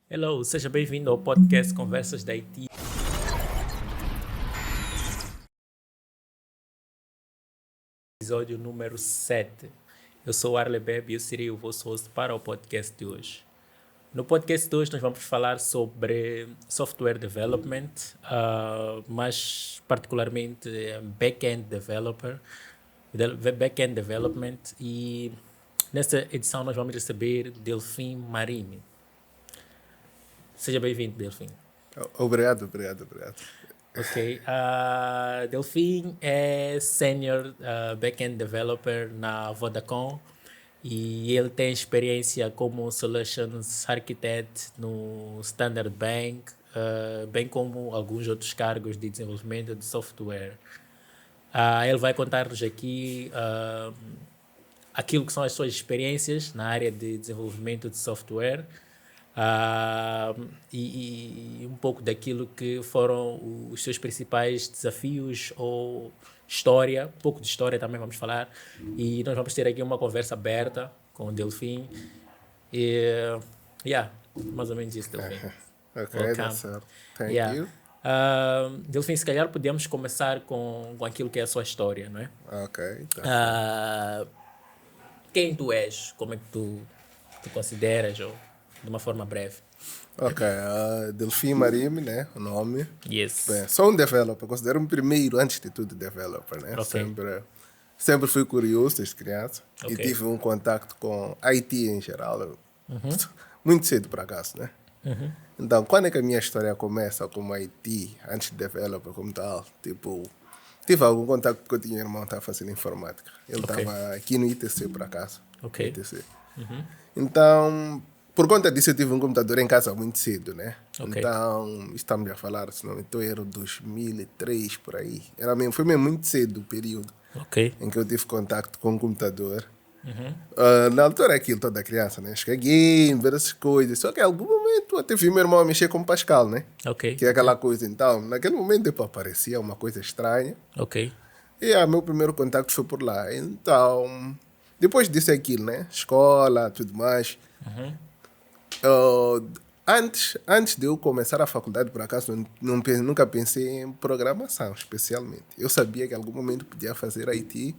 Hello, seja bem-vindo ao podcast Conversas da IT. Episódio número 7. Eu sou o Arle Bebe e eu serei o vosso host para o podcast de hoje. No podcast de hoje nós vamos falar sobre software development, mas particularmente back-end development, e nesta edição nós vamos receber Delfim Marimi. Seja bem-vindo, Delfim. Obrigado. Ok. Delfim é Senior Backend Developer na Vodacom e ele tem experiência como Solutions Architect no Standard Bank, bem como alguns outros cargos de desenvolvimento de software. Ele vai contar-nos aqui aquilo que são as suas experiências na área de desenvolvimento de software, e um pouco daquilo que foram os seus principais desafios ou história, um pouco de história também vamos falar, e nós vamos ter aqui uma conversa aberta com o Delfim e, mais ou menos isso, Delfim. Ok, Welcome. that's certo. Thank you. Delfim, se calhar podemos começar com aquilo que é a sua história, não é? Ok, tá. Quem tu és? Como é que tu te consideras? Ou, de uma forma breve. Ok, Delfim Marimi, né, o nome. Yes. Bem, sou um developer, considero-me primeiro, antes de tudo, developer, né? Ok. Sempre fui curioso desde criança Ok. e tive um contacto com IT em geral, muito cedo por acaso, né? Então, quando é que a minha história começa como IT, antes de developer como tal? Tipo, tive algum contato porque eu tinha um irmão que estava fazendo informática. Ele Ok. estava aqui no ITC, por acaso. Ok. ITC. Então, por conta disso, eu tive um computador em casa muito cedo, né? Ok. Então, estamos a falar, se não me engano, era 2003, por aí. Foi mesmo muito cedo o período Ok. em que eu tive contato com o computador. Na altura, aquilo, toda criança, né? Jogar game, ver essas coisas. Só que em algum momento, até vi meu irmão mexer com Pascal, né? Ok. Que é aquela coisa. Então, naquele momento, tipo, aparecia uma coisa estranha. Ok. E meu primeiro contato foi por lá. Então, depois disso aquilo, né? Escola, tudo mais. Antes de eu começar a faculdade, por acaso, nunca pensei em programação, especialmente. Eu sabia que em algum momento podia fazer IT,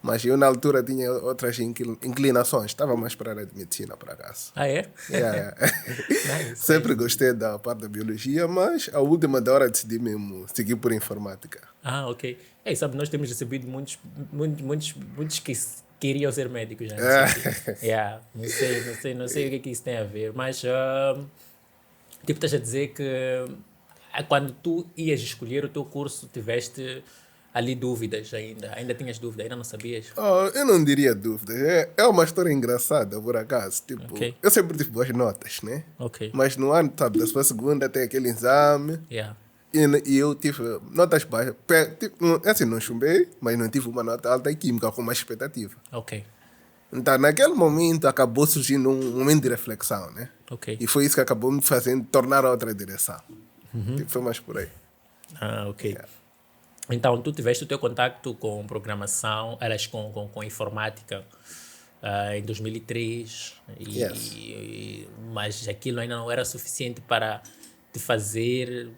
mas eu na altura tinha outras inclinações. Estava mais para a área de medicina, por acaso. Ah, é? Yeah. Nice. Sempre gostei da parte da biologia, mas a última da hora decidi mesmo seguir por informática. Ok. Sabe, nós temos recebido muitos que queriam ser médicos, né? Não sei o que é que isso tem a ver, mas tipo, estás a dizer que quando tu ias escolher o teu curso, tiveste ali dúvidas ainda tinhas dúvida, ainda não sabias? Eu não diria dúvida. É uma história engraçada, por acaso. Tipo, Ok. eu sempre tive boas notas, né? Ok. Mas no ano, sabe, da sua segunda tem aquele exame. Yeah. E eu tive notas baixas. Assim, não chumbei, mas não tive uma nota alta em química com mais expectativa. Ok. Então, naquele momento, acabou surgindo um momento de reflexão, né? Ok. E foi isso que acabou me fazendo tornar a outra direção. Tipo, foi mais por aí. Ok. Então, tu tiveste o teu contacto com programação, eras com informática em 2003, Yes. mas aquilo ainda não era suficiente para te fazer,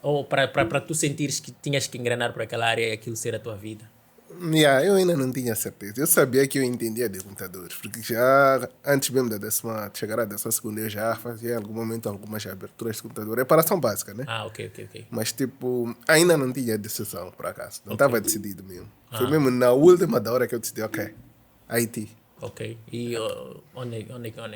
ou para tu sentires que tinhas que engrenar para aquela área e aquilo ser a tua vida. Eu ainda não tinha certeza. Eu sabia que eu entendia de computadores, porque já antes mesmo de chegar à 12ª, eu já fazia em algum momento algumas aberturas de computador. Reparação básica, né? Ok. Mas, tipo, ainda não tinha decisão, por acaso. Não estava decidido mesmo. Foi mesmo na última da hora que eu decidi, ok, IT. Ok. E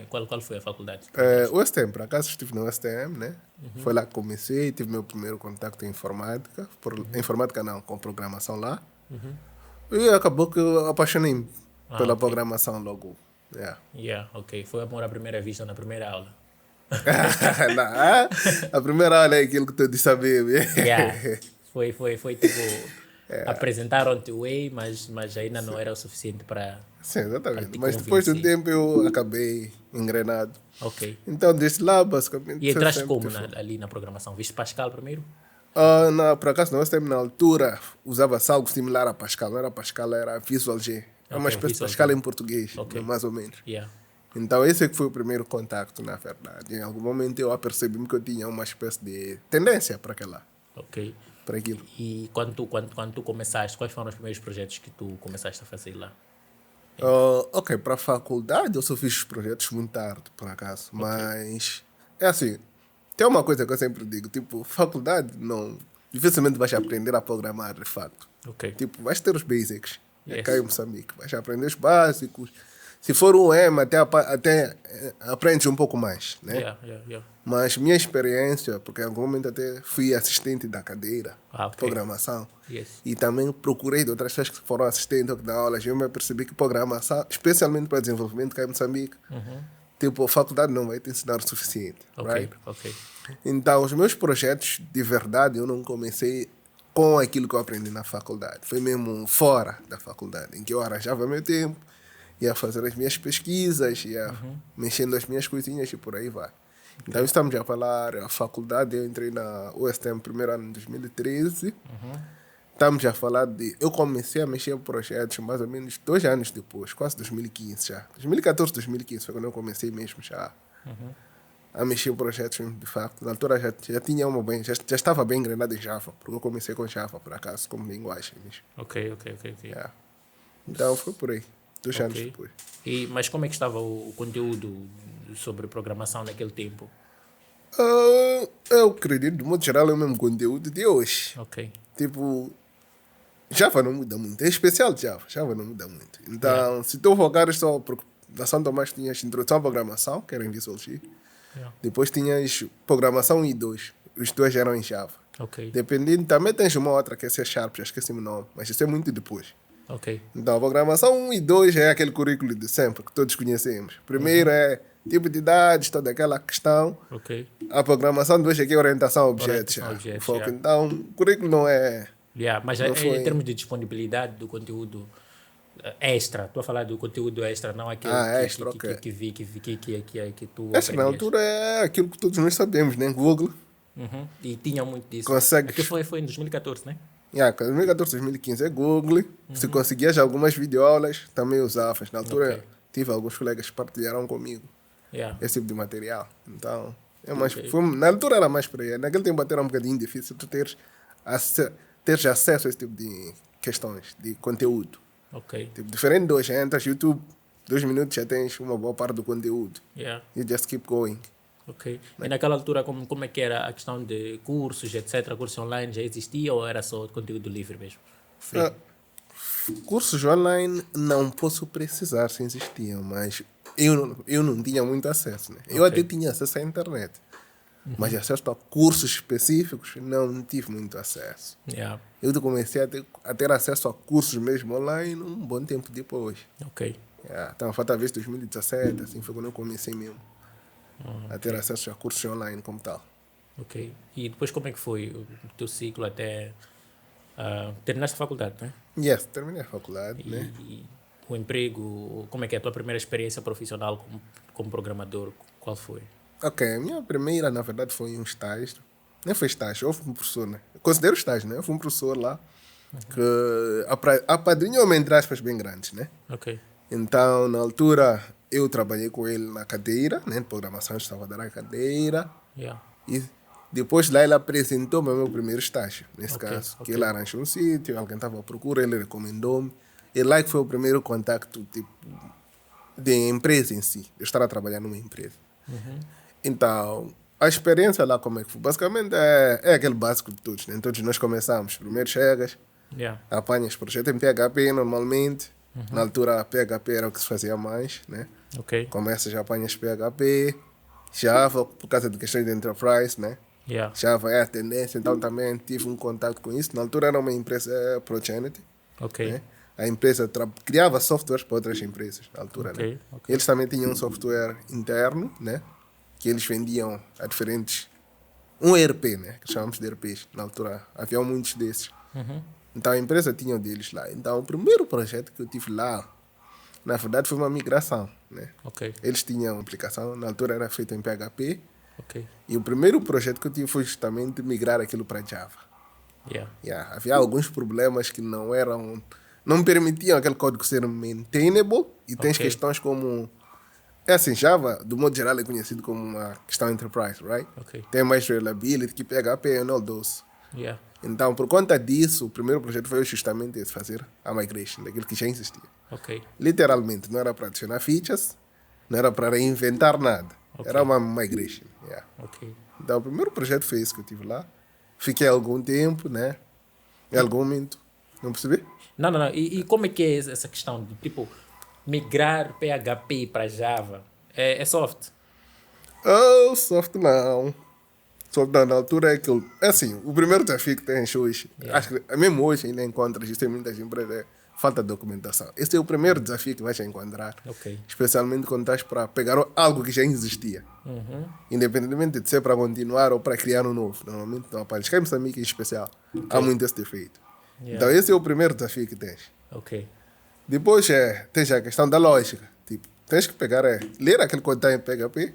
qual foi a faculdade? O STM, por acaso estive no STM, né? Foi lá que comecei, tive meu primeiro contato em informática. Informática não, com programação lá. E acabou que eu apaixonei-me pela Ok. programação logo. Yeah. Ok. Foi amor à primeira vista na primeira aula. Não, a primeira aula é aquilo que tu disse a saber. Foi tipo, apresentaram-te o way, mas ainda não era o suficiente para Sim, exatamente. te Mas depois de um convencer. tempo eu acabei engrenado. Ok. Então, desde lá, basicamente, E entraste sempre como tive- ali na programação? Viste Pascal primeiro? Por acaso, nós temos na altura, usava-se algo similar a Pascal. Não era Pascal, era Visual G. É uma Ok, espécie de Visual Pascal G. em português, Ok. mais ou menos. Yeah. Então esse é que foi o primeiro contacto, na verdade. Em algum momento eu apercebi-me que eu tinha uma espécie de tendência para Ok. para aquilo. E quando tu começaste, quais foram os primeiros projetos que tu começaste a fazer lá? Ok, para a faculdade eu só fiz os projetos muito tarde, por acaso. Ok. Mas é assim, tem uma coisa que eu sempre digo, tipo, faculdade não... Dificilmente vais aprender a programar, de facto. Ok. Tipo, vais ter os basics. É cá em Yes. Moçambique. Vais aprender os básicos. Se for um M, até aprendes um pouco mais, né? Yeah, yeah, yeah. Mas minha experiência, porque em algum momento até fui assistente da cadeira Ah, de ok. programação. Yes. E também procurei de outras pessoas que foram assistentes ou que dão aulas. Eu me percebi que programação, especialmente para desenvolvimento cá em Moçambique, tipo, a faculdade não vai te ensinar o suficiente, Ok, right? ok. Então, os meus projetos, de verdade, eu não comecei com aquilo que eu aprendi na faculdade. Foi mesmo fora da faculdade, em que eu arranjava meu tempo, ia fazer as minhas pesquisas, ia mexendo as minhas coisinhas e por aí vai. Então, estamos a falar, a faculdade, eu entrei na USTM primeiro ano em 2013. Estamos a falar de... Eu comecei a mexer em projetos mais ou menos 2 anos depois, quase 2015 já. 2014, 2015 foi quando eu comecei mesmo já a mexer em projetos mesmo, de facto. Na altura já tinha já estava bem engrenado em Java, porque eu comecei com Java, por acaso, como linguagem mesmo. Ok, ok, ok, ok. Yeah. Então foi por aí, 2 anos Ok. depois. Mas como é que estava o conteúdo sobre programação naquele tempo? Eu acredito, de modo geral, é o mesmo conteúdo de hoje. Ok. Tipo, Java não muda muito. É especial de Java. Java não muda muito. Então, Yeah. se tu focares só... Porque na São Tomás tinhas introdução à programação, que era em Visual C. Yeah. Depois tinhas programação I2. Os dois eram em Java. Ok. Dependendo, também tens uma outra que é C Sharp, já esqueci o nome. Mas isso é muito depois. Ok. Então, a programação 1 e 2 é aquele currículo de sempre, que todos conhecemos. Primeiro é tipo de dados, toda aquela questão. Ok. A programação 2 é que é orientação a objetos. Orientação a Já. O objetos, foco. yeah. Então, o currículo não é... Yeah. Mas Não em foi... termos de disponibilidade do conteúdo extra, estou a falar do conteúdo extra, não aquele Extra, ok. que tu Essa na aprendias. altura é aquilo que todos nós sabemos, né? Google Uhum. E tinha muito disso. consegue. Aqui foi em 2014, né? 2014, 2015 é Google. Se conseguias algumas videoaulas, também usavas. Na altura, Ok. tive alguns colegas que partilharam comigo Yeah. esse tipo de material. Então, é mais, Ok. na altura era mais para aí. Naquele tempo até era um bocadinho difícil tu teres acesso a esse tipo de questões, de conteúdo. Ok. Tipo, diferente de hoje, entras no YouTube, 2 minutos já tens uma boa parte do conteúdo. Yeah. You just keep going. Ok. E naquela altura, como é que era a questão de cursos, etc? Cursos online já existia ou era só conteúdo livre mesmo? Free? Cursos online não posso precisar se existiam, mas eu não tinha muito acesso. Né? Eu Ok. até tinha acesso à internet, mas acesso a cursos específicos não tive muito acesso. Yeah. Eu comecei a ter acesso a cursos mesmo online um bom tempo depois. Ok. Então, falta vez 2017, assim foi quando eu comecei mesmo a ter acesso a cursos online como tal. Ok. E depois como é que foi o teu ciclo até... terminaste a faculdade, né? Yes, terminei a faculdade, E, né? e o emprego, como é que é a tua primeira experiência profissional como programador? Qual foi? Ok, a minha primeira, na verdade, foi um estágio. Nem foi estágio, eu fui um professor, né? Eu considero estágio, né? Eu fui um professor lá que apadrinhou-me, entre aspas, bem grandes, né? Ok. Então, na altura, eu trabalhei com ele na cadeira, né? De programação, eu estava a dar a cadeira. Yeah. E depois lá ele apresentou-me o meu primeiro estágio, nesse Ok, caso. ok. Que ele arranjou um sítio, alguém estava à procura, ele recomendou-me. E lá que foi o primeiro contacto, tipo, de empresa em si. Eu estar a trabalhar numa empresa. Então, a experiência lá como é que foi? Basicamente é aquele básico de todos, né? Todos nós começamos. Primeiro chegas, Yeah. apanhas projeto em PHP normalmente. Na altura PHP era o que se fazia mais, né? Ok. Começas, apanhas PHP, Java, por causa de questões de enterprise, né? Yeah. Java é a tendência, então também tive um contato com isso. Na altura era uma empresa Progenity, Ok. né? A empresa criava softwares para outras empresas na altura, né? Ok, ok. Eles também tinham um software interno, né? Que eles vendiam a diferentes... Um ERP, né? Que chamamos de ERPs. Na altura havia muitos desses. Então a empresa tinha um deles lá. Então o primeiro projeto que eu tive lá, na verdade, foi uma migração, né? Ok. Eles tinham uma aplicação, na altura era feita em PHP. Ok. E o primeiro projeto que eu tive foi justamente migrar aquilo para Java. Yeah. Havia alguns problemas que não permitiam aquele código ser maintainable. E tens Ok. questões como É assim, Java, do modo geral, é conhecido como uma questão enterprise, right? Ok. Tem mais reliability que PHP e NL12. Yeah. Então, por conta disso, o primeiro projeto foi justamente esse, fazer a migration daquilo que já existia. Ok. Literalmente, não era para adicionar features, não era para reinventar nada. Ok. Era uma migration. Yeah. Ok. Então, o primeiro projeto foi esse que eu tive lá. Fiquei algum tempo, né? Em algum momento. Não percebi? Não. E como é que é essa questão de, tipo, migrar PHP para Java? É soft? Oh, soft não. Soft não, na altura é que eu... É assim, o primeiro desafio que tens hoje, Yeah. acho que mesmo hoje ainda encontras, isso em muitas empresas, é falta de documentação. Esse é o primeiro desafio que vais encontrar. Ok. Especialmente quando estás para pegar algo que já existia. Independentemente de ser para continuar ou para criar um novo. Normalmente não aparece. Cá em Moçambique em especial, há muito esse defeito. Yeah. Então esse é o primeiro desafio que tens. Ok. Depois tens a questão da lógica. Tipo, tens que pegar, ler aquele código em PHP,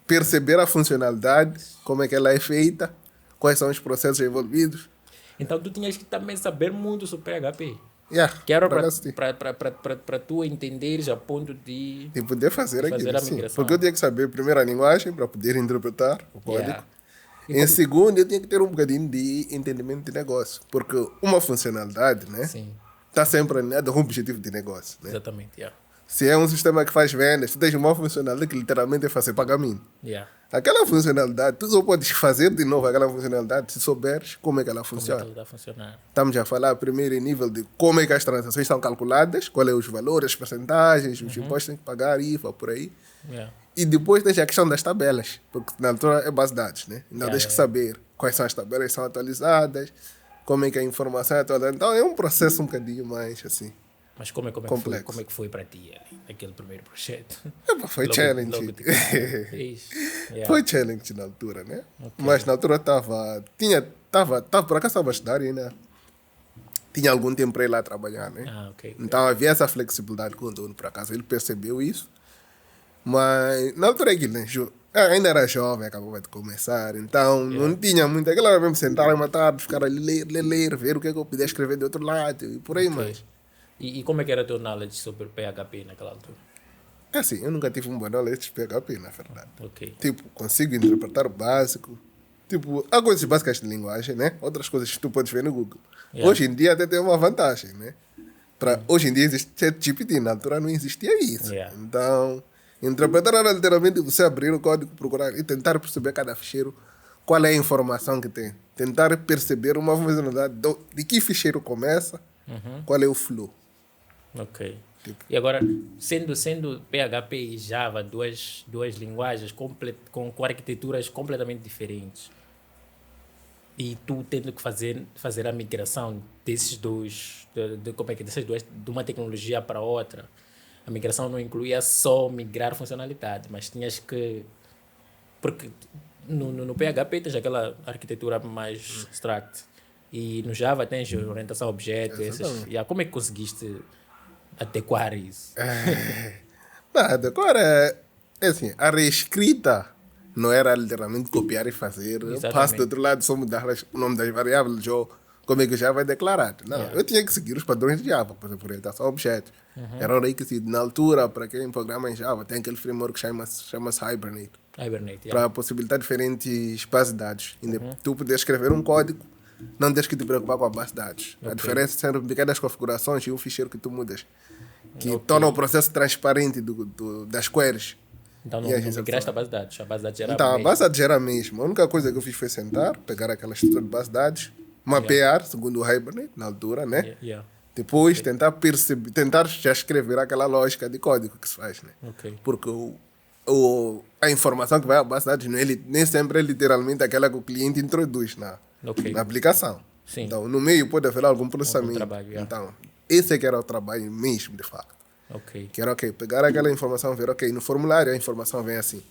perceber a funcionalidade, como é que ela é feita, quais são os processos envolvidos. Então tu tinhas que também saber muito sobre PHP. Yeah, Que era por acaso, sim. para tu entenderes a ponto De poder fazer de aquilo, fazer a sim. migração. Porque eu tinha que saber primeiro a linguagem para poder interpretar o código. Yeah. E Em segundo, eu tinha que ter um bocadinho de entendimento de negócio. Porque uma funcionalidade, né? Sim, Está sempre alinhada com o objetivo de negócio. Né? exatamente. Yeah. Se é um sistema que faz vendas, tu tens uma funcionalidade que literalmente é fazer pagamento. Yeah. Aquela funcionalidade, tu só podes fazer de novo aquela funcionalidade se souberes como é que ela Como é que funciona. ela está a funcionar? Estamos a falar primeiro em nível de como é que as transações são calculadas, quais são os valores, as percentagens, os impostos que tem que pagar, IVA, por aí. Yeah. E depois tem a questão das tabelas, porque na altura é base de dados, né? Então tens que yeah. saber quais são as tabelas que são atualizadas, como é que a informação é atualizada. Então é um processo um bocadinho mais assim. Mas como é que Complexo. como é que foi para ti aquele primeiro projeto? Epa, foi Logo challenge. te fez. Yeah. Foi challenge na altura, né? Mas na altura estava. Por acaso estava a estudar e ainda tinha algum tempo para ir lá trabalhar, né? Ah, ok. Então havia essa flexibilidade com o dono, por acaso. Ele percebeu isso. Mas na altura é que né, ainda era jovem, acabava de começar. Então não tinha muito. Aquela era mesmo sentar uma tarde, ficar ali, ler, ver o que é que eu podia escrever de outro lado e por aí Ok. mais. E como é que era o teu knowledge sobre PHP naquela altura? É assim, eu nunca tive um bom knowledge de PHP, na verdade. Ok. Tipo, consigo interpretar o básico. Tipo, há coisas básicas de linguagem, né? Outras coisas que tu podes ver no Google. Yeah. Hoje em dia até tem uma vantagem, né? Hoje em dia existe ChatGPT, na altura não existia isso. Yeah. Então, interpretar era literalmente você abrir o código, procurar e tentar perceber cada ficheiro, qual é a informação que tem. Tentar perceber uma funcionalidade de que ficheiro começa, qual é o flow. Ok. Tipo. E agora, sendo PHP e Java duas linguagens com arquiteturas completamente diferentes, e tu tendo que fazer a migração desses dois, como é que dessas duas, de uma tecnologia para outra, a migração não incluía só migrar funcionalidade, mas tinhas que, porque no PHP tens aquela arquitetura mais abstract e no Java tens orientação a objeto, como é que conseguiste adequar isso? Nada, agora é assim, a reescrita não era literalmente copiar e fazer. Eu Exatamente. passo do outro lado, só mudar o nome das variáveis, ou como é que já vai declarar. Não, Yeah. eu tinha que seguir os padrões de Java, por exemplo, orientação a objetos. Era um requisito. Na altura, para quem programa em Java, tem aquele framework que chama-se Hibernate, Hibernate, para possibilitar diferentes bases de dados. Tu podes escrever um código, não tens que te preocupar com a base de dados. A diferença são pequenas configurações e um ficheiro que tu mudas, que torna o processo transparente das queries. Então não, E a não gente migraste a fala. base de dados, a base de dados era Então, a mesmo. base de dados era a mesma. A única coisa que eu fiz foi sentar, pegar aquela estrutura de base de dados, mapear, segundo o Hibernate, na altura, né? Yeah. Depois tentar perceber, tentar já escrever aquela lógica de código que se faz, né? Ok. Porque a informação que vai à base de dados nem sempre é literalmente aquela que o cliente introduz na aplicação. Sim. Então, no meio pode haver algum processamento. trabalho, yeah. Então, esse é que era o trabalho mesmo, de facto. Ok. Que era, ok, pegar aquela informação, ver, ok, no formulário a informação vem assim.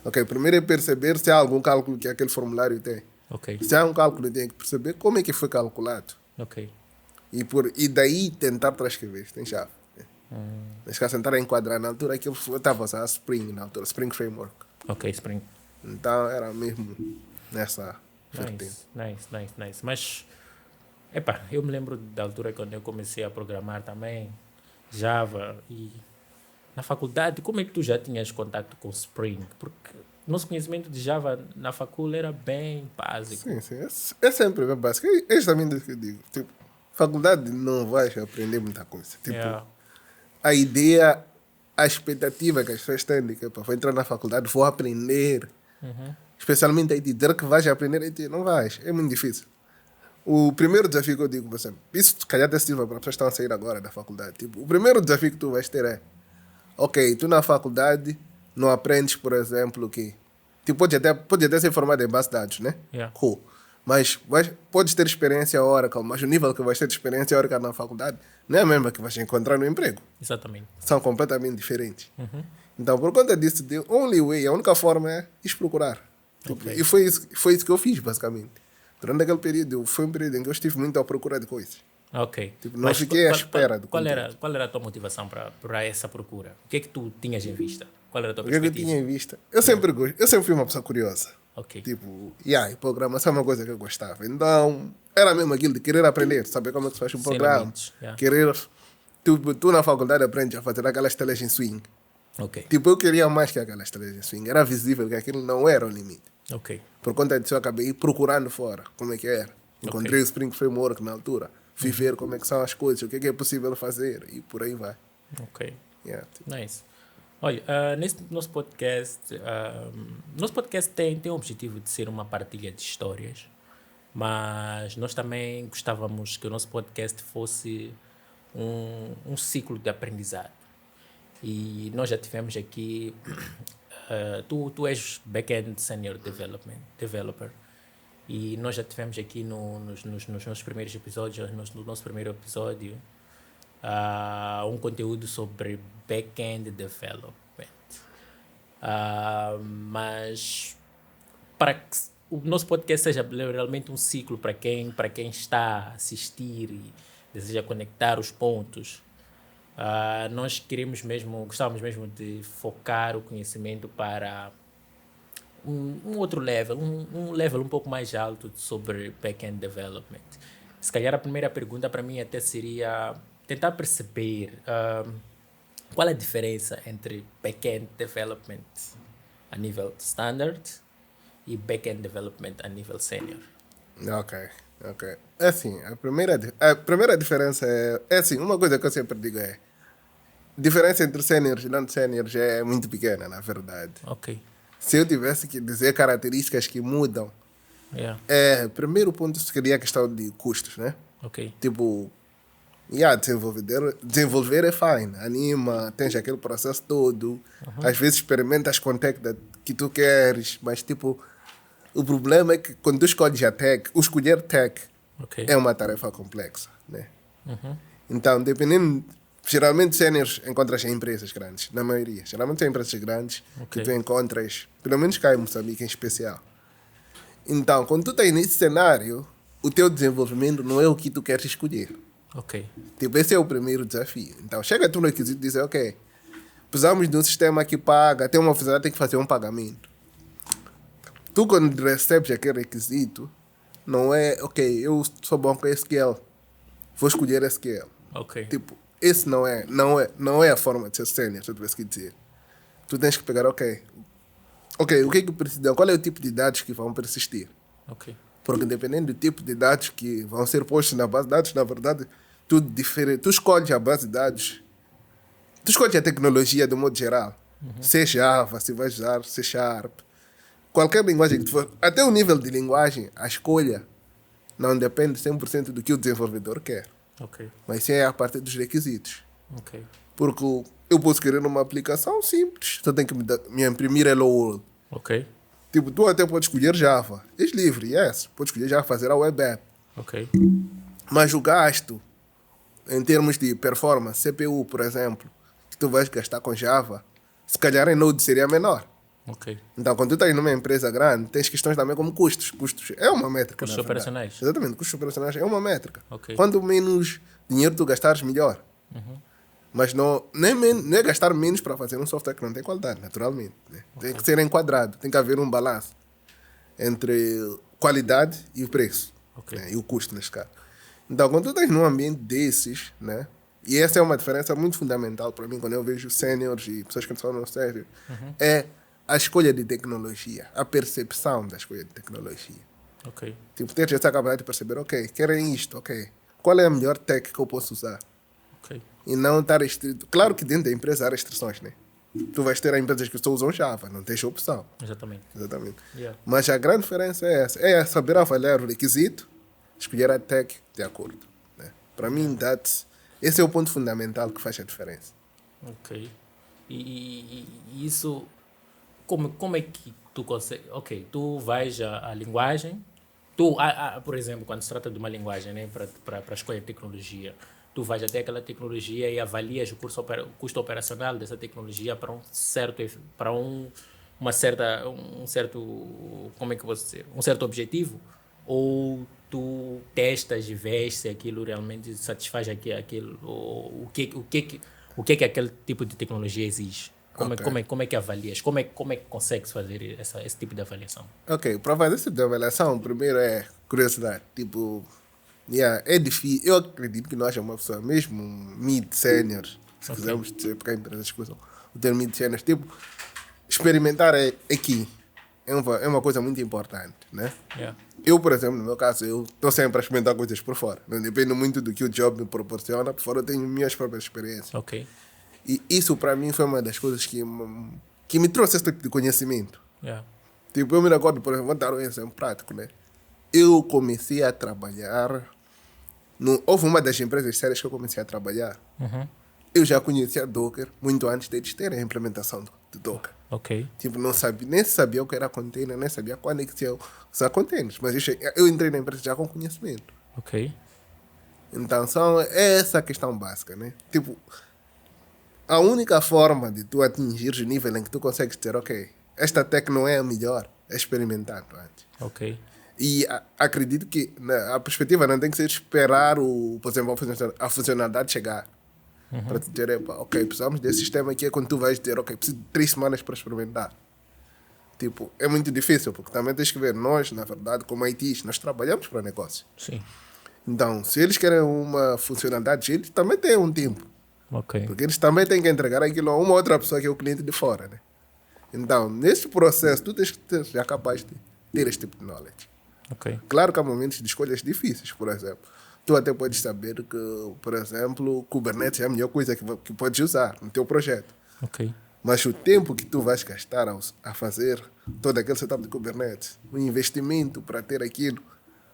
Ok, primeiro é perceber se há algum cálculo que aquele formulário tem. Ok. Se há um cálculo, tem que perceber como é que foi calculado. Ok. E daí tentar transcrever, tem chave. Nesse caso, tentar enquadrar. Na altura que eu estava usando Spring, na altura, Spring Framework. Ok, Spring. Então era mesmo nessa vertente. Nice. Mas, epá, eu me lembro da altura quando eu comecei a programar também, Java, e na faculdade, como é que tu já tinhas contato com Spring? Porque nosso conhecimento de Java na faculdade era bem básico. Sim, sim. É sempre bem básico. É justamente isso que eu digo. Tipo, faculdade não vais aprender muita coisa. Tipo, Yeah. a ideia, a expectativa que as pessoas têm de que vou entrar na faculdade, vou aprender. Especialmente aí, dizer que vais aprender aí, não vais. É muito difícil. O primeiro desafio que eu digo, por exemplo, isso se calhar até sirva para pessoas que estão a sair agora da faculdade. Tipo, o primeiro desafio que tu vais ter é, ok, tu na faculdade não aprendes, por exemplo, que tipo, pode até ser formado em base de dados, né? Yeah. Cool. Mas podes ter experiência Oracle, mas o nível que vais ter de experiência Oracle na faculdade não é a mesma que vais encontrar no emprego. Exatamente. São completamente diferentes. Então, por conta disso, the only way, a única forma é ir procurar. Tipo, Ok. e foi isso que eu fiz, basicamente. Durante aquele período, foi um período em que eu estive muito à procura de coisas. Ok. Tipo, não fiquei à espera do qual conteúdo. qual era a tua motivação para essa procura? O que é que tu tinhas em vista? Qual era a tua O que é que eu perspectiva? tinha em vista? Eu sempre fui uma pessoa curiosa. Ok. Tipo, e programação é uma coisa que eu gostava. Então, era mesmo aquilo de querer aprender, saber como é que se faz um Sem programa. limites, yeah. Querer. Tu na faculdade aprendes a fazer aquelas telas em swing. Ok. Tipo, eu queria mais que aquelas telas em swing. Era visível que aquilo não era o limite. Ok. Por conta disso, eu acabei procurando fora como é que era. Encontrei o Spring Framework na altura. Fui ver como é que são as coisas, o que é possível fazer e por aí vai. Ok. Yeah, tipo, Nice. Olha, nesse nosso podcast tem o objetivo de ser uma partilha de histórias, mas nós também gostávamos que o nosso podcast fosse um ciclo de aprendizado. E nós já tivemos aqui, tu és back-end senior developer, e nós já tivemos aqui nos nossos primeiros episódios, no nosso primeiro episódio, um conteúdo sobre back-end development. Mas para que o nosso podcast seja realmente um ciclo para quem está a assistir e deseja conectar os pontos, nós gostávamos mesmo de focar o conhecimento para um outro level, um level um pouco mais alto sobre back-end development. Se calhar a primeira pergunta para mim até seria tentar perceber qual é a diferença entre back-end development a nível standard e back-end development a nível senior. ok. É assim, a primeira diferença é assim, uma coisa que eu sempre digo é, diferença entre seniors e não seniors é muito pequena, na verdade. Ok. Se eu tivesse que dizer características que mudam, Yeah. primeiro ponto seria a questão de custos, né? Ok. Tipo, desenvolver é fine, anima, tens aquele processo todo, às vezes experimentas com tech que tu queres, mas tipo, o problema é que quando tu escolhes a tech, o escolher tech Ok. é uma tarefa complexa, né? Então, dependendo, geralmente seniors encontras em empresas grandes, na maioria, geralmente são empresas grandes que Ok. tu encontras, pelo menos cá em Moçambique em especial. Então, quando tu estás nesse cenário, o teu desenvolvimento não é o que tu queres escolher. Ok. Tipo, esse é o primeiro desafio. Então, chega tu no requisito e diz, ok, precisamos de um sistema que paga, tem uma funcionalidade, tem que fazer um pagamento. Tu, quando recebes aquele requisito, não é, ok, eu sou bom com SQL, vou escolher SQL. Ok. Tipo, esse não é a forma de ser sênior, se eu tivesse que dizer. Tu tens que pegar, ok, o que é que precisa, qual é o tipo de dados que vão persistir? Ok. Porque dependendo do tipo de dados que vão ser postos na base de dados, na verdade, tudo diferente. Tu escolhes a base de dados, tu escolhes a tecnologia do modo geral. Se é Java, se vai usar C Sharp, qualquer linguagem que tu for, até o nível de linguagem, a escolha não depende 100% do que o desenvolvedor quer, Ok. mas sim é a partir dos requisitos. Ok. Porque eu posso querer uma aplicação simples, só tenho que me imprimir Hello World. Ok. Tipo, tu até pode escolher Java. É livre, yes. Pode escolher Java, fazer a web app. Ok. Mas o gasto, em termos de performance, CPU, por exemplo, que tu vais gastar com Java, se calhar em Node seria menor. Ok. Então, quando tu estás numa empresa grande, tens questões também como custos. Custos é uma métrica. Custos na verdade. operacionais. Exatamente, custos operacionais é uma métrica. Ok. Quanto menos dinheiro tu gastares, melhor. Mas não é gastar menos para fazer um software que não tem qualidade, naturalmente. Né? Tem que ser enquadrado, tem que haver um balanço entre qualidade e o preço. Ok. Né? E o custo, nesse caso. Então, quando tu estás num ambiente desses, né? e essa é uma diferença muito fundamental para mim quando eu vejo sêniores e pessoas que estão no sério, é a escolha de tecnologia, a percepção da escolha de tecnologia. Ok. Tipo, ter essa capacidade de perceber, ok, querem isto, ok, qual é a melhor tech que eu posso usar? Ok. E não estar restrito. Claro que dentro da empresa há restrições, né? Tu vais ter empresas que só usam Java, não tens opção. Exatamente. Exatamente. Yeah. Mas a grande diferença é essa, é saber avaliar o requisito, escolher a tech de acordo. Né? Para mim, esse é o ponto fundamental que faz a diferença. Ok. E isso, como é que tu consegue? Ok, tu vais à linguagem, por exemplo, quando se trata de uma linguagem, né, para escolher tecnologia, tu vais até aquela tecnologia e avalias o custo operacional dessa tecnologia para um certo, para um certo, como é que eu posso dizer, um certo objetivo, ou tu testas e vês se aquilo realmente satisfaz aquilo, ou o que aquele tipo de tecnologia exige. Ok. Como é que avalias? Como é que consegues fazer esse tipo de avaliação? Ok, para fazer esse tipo de avaliação, primeiro é curiosidade. Tipo, é difícil. Eu acredito que nós é uma pessoa, mesmo mid-senior, se quisermos dizer, porque há empresas que usam o termo mid-senior, tipo, experimentar aqui é uma coisa muito importante, né? Yeah. Eu, por exemplo, no meu caso, eu estou sempre a experimentar coisas por fora. Não depende muito do que o job me proporciona, por fora eu tenho minhas próprias experiências. Ok. E isso, para mim, foi uma das coisas que me trouxe esse tipo de conhecimento. Yeah. Tipo, eu me recordo, por exemplo, vou dar um exemplo prático, né? Eu comecei a trabalhar. Houve uma das empresas sérias que eu comecei a trabalhar. Eu já conhecia Docker muito antes deles terem a implementação de Docker. Ok. Tipo, não sabia, nem sabia o que era container, nem sabia quando é que tinha usar containers. Mas eu entrei na empresa já com conhecimento. Ok. Então, é essa a questão básica, né? Tipo, a única forma de tu atingir o nível em que tu consegues dizer, ok, esta tech não é a melhor, é experimentando antes. Ok. E acredito que a perspectiva não tem que ser esperar, por exemplo, a funcionalidade chegar. Para te dizer, ok, precisamos desse sistema aqui, é quando tu vais dizer, ok, preciso de 3 semanas para experimentar. Tipo, é muito difícil, porque também tens que ver, nós, na verdade, como ITs, nós trabalhamos para negócio. Sim. Então, se eles querem uma funcionalidade, eles também têm um tempo. Ok. Porque eles também têm que entregar aquilo a uma outra pessoa que é o cliente de fora, né? Então, nesse processo, tu tens que ser já capaz de ter este tipo de knowledge. Ok. Claro que há momentos de escolhas difíceis, por exemplo. Tu até podes saber que, por exemplo, Kubernetes é a melhor coisa que podes usar no teu projeto. Ok. Mas o tempo que tu vais gastar a fazer todo aquele setup de Kubernetes, o investimento para ter aquilo,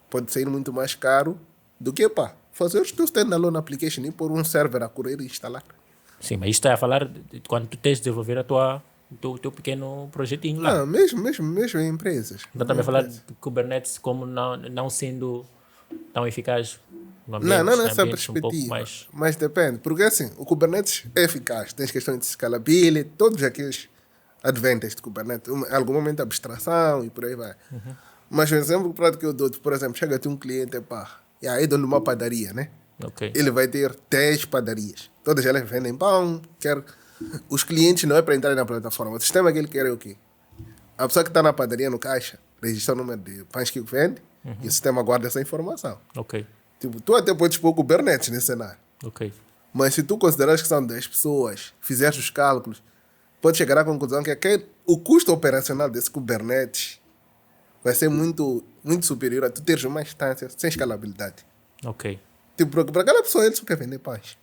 pode sair muito mais caro do que, fazer o teu standalone application e pôr um server a correr e instalar. Sim, mas isto é a falar de quando tu tens de desenvolver o teu pequeno projetinho lá. Mesmo em empresas. Então também falar de Kubernetes como não sendo tão eficaz no Não nessa ambientes um pouco perspectiva, mais... mas depende, porque assim, o Kubernetes é eficaz, tens questões de scalability, todos aqueles advantages de Kubernetes, em algum momento abstração e por aí vai. Mas o exemplo prático que eu dou, por exemplo, chega-te um cliente, é dono de uma padaria, né? Ok. Ele vai ter 10 padarias, todas elas vendem pão, os clientes não é para entrarem na plataforma, o sistema que ele quer é o quê? A pessoa que está na padaria no caixa, registra o número de pães que vende e o sistema guarda essa informação. Ok. Tipo, tu até podes pôr Kubernetes nesse cenário. Ok. Mas se tu consideras que são 10 pessoas, fizeste os cálculos, pode chegar à conclusão que o custo operacional desse Kubernetes vai ser muito, muito superior a tu teres uma instância sem escalabilidade. Ok. Tipo, para aquela pessoa ele só quer vender pães.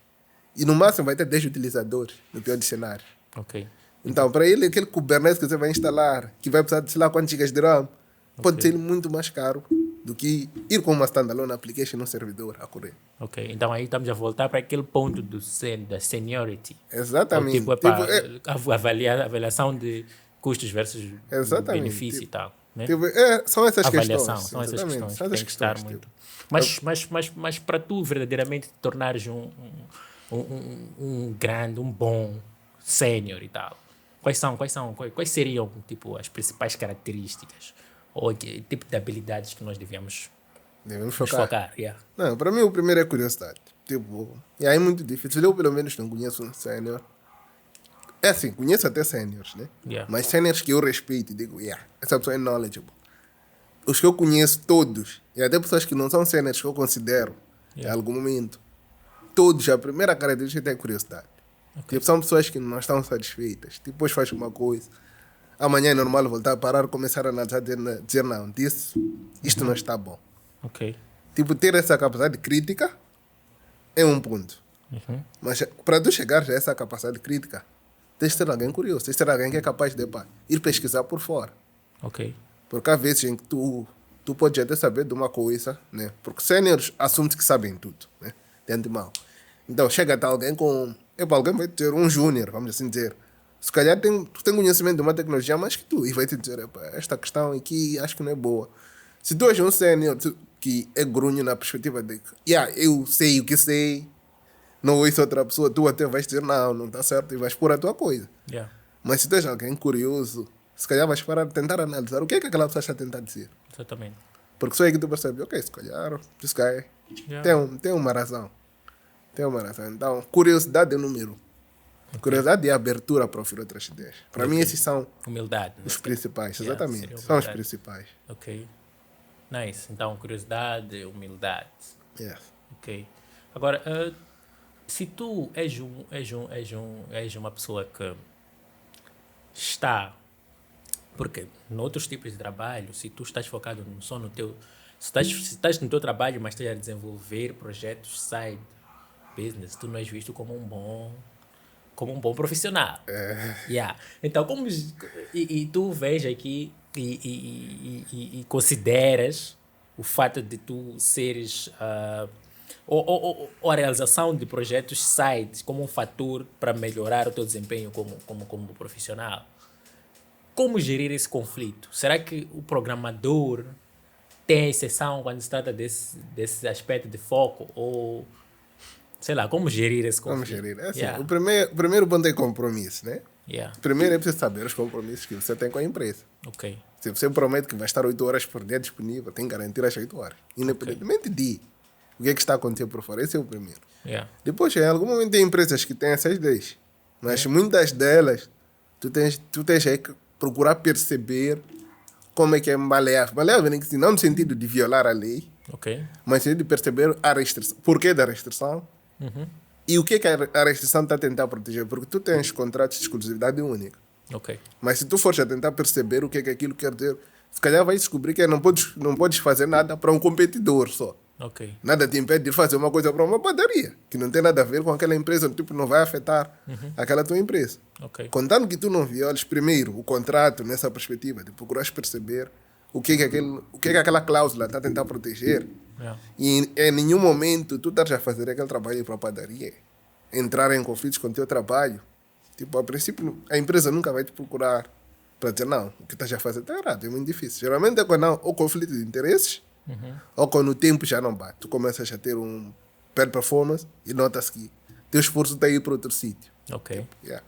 E no máximo vai ter 10 utilizadores, no pior dos cenários. Ok. Então, para ele, aquele Kubernetes que você vai instalar, que vai precisar de sei lá quantos gigas de RAM, pode ser muito mais caro do que ir com uma standalone application no servidor a correr. Ok. Então aí estamos a voltar para aquele ponto da seniority. Exatamente. Ou tipo, a avaliação de custos versus Exatamente. benefício e tal. Né? Tipo, são essas Avaliação, questões. são essas Exatamente, questões. são essas Tem que estar questões, muito. tipo. Mas para tu verdadeiramente te tornares um grande, um bom sênior e tal, quais seriam tipo, as principais características ou que tipo de habilidades que nós devemos Devemos nos focar. focar? Yeah. Não, para mim o primeiro é curiosidade. Tipo, e aí é muito difícil. Eu pelo menos não conheço um sênior. É assim, conheço até sêniors, né? Yeah. Mas sêniors que eu respeito e digo, essa pessoa é knowledgeable. Os que eu conheço todos, e até pessoas que não são sêniors que eu considero em Yeah. algum momento, todos, a primeira característica é curiosidade. Tipo, são pessoas que não estão satisfeitas. Depois faz uma coisa. Amanhã é normal voltar a parar, começar a analisar, dizer não, isto não está bom. Ok. Tipo, ter essa capacidade crítica é um ponto. Mas para tu chegares a essa capacidade crítica, tens de ser alguém curioso, tens de ser alguém que é capaz de ir pesquisar por fora. Ok. Porque há vezes em que tu podes até saber de uma coisa, né? Porque sêniores assumem que sabem tudo, né? De antemão. Então chega até alguém com... alguém vai ter um júnior, vamos assim dizer. Se calhar tu tem conhecimento de uma tecnologia mais que tu e vai te dizer, esta questão aqui acho que não é boa. Se tu és um sênior que é grunho na perspectiva de que eu sei o que sei, não ouço outra pessoa, tu até vais dizer não está certo e vais pôr a tua coisa. Yeah. Mas se tu és alguém curioso, se calhar vais parar de tentar analisar o que é que aquela pessoa está a tentar dizer. Exatamente. Porque só aí que tu percebes, ok, se calhar, this guy tem uma razão. Tem uma razão. Então, curiosidade é o número. Curiosidade e abertura para ouvir outras ideias. Para mim, esses são humildade. os principais, exatamente. Seria São os humildade. principais. Ok. Nice. Então, curiosidade, humildade. Yes. Ok. Agora, se tu és uma pessoa que está... Porque noutros tipos de trabalho, se tu estás focado só no teu... Se estás no teu trabalho, mas estás a desenvolver projetos side business, tu não és visto como um bom profissional. Yeah. Então, e tu vês aqui e consideras o fato de tu seres... ou a realização de projetos side como um fator para melhorar o teu desempenho como profissional. Como gerir esse conflito? Será que o programador tem exceção quando se trata desse aspecto de foco? Ou, sei lá, como gerir esse conflito? Vamos gerir. É assim, o primeiro ponto é compromisso, né? Yeah. Primeiro é preciso saber os compromissos que você tem com a empresa. Ok. Se você promete que vai estar 8 horas por dia disponível, tem que garantir as 8 horas. Independentemente de o que é que está acontecendo por fora. Esse é o primeiro. Yeah. Depois, em algum momento, tem empresas que têm essas leis. Mas muitas delas, tu tens aí que procurar perceber como é que é maleável. Maleável, não no sentido de violar a lei, Ok. mas no sentido de perceber a restrição. Porquê da restrição? E o que é que a restrição está a tentar proteger? Porque tu tens contratos de exclusividade única. Ok. Mas se tu fores a tentar perceber o que é que aquilo quer dizer, se calhar vais descobrir que não podes fazer nada para um competidor só. Ok. Nada te impede de fazer uma coisa para uma padaria, que não tem nada a ver com aquela empresa, tipo, não vai afetar aquela tua empresa. Ok. Contando que tu não violes primeiro o contrato nessa perspectiva, de procurar perceber o que é que aquela cláusula está a tentar proteger. Yeah. E em nenhum momento tu estás a fazer aquele trabalho para a padaria, entrar em conflitos com o teu trabalho. Tipo, a princípio, a empresa nunca vai te procurar para dizer não, o que estás a fazer está errado, é muito difícil. Geralmente é quando há o conflito de interesses, ou quando o tempo já não bate. Tu começas a ter um bad performance e notas que teu esforço está a ir para outro sítio. Ok. Yeah.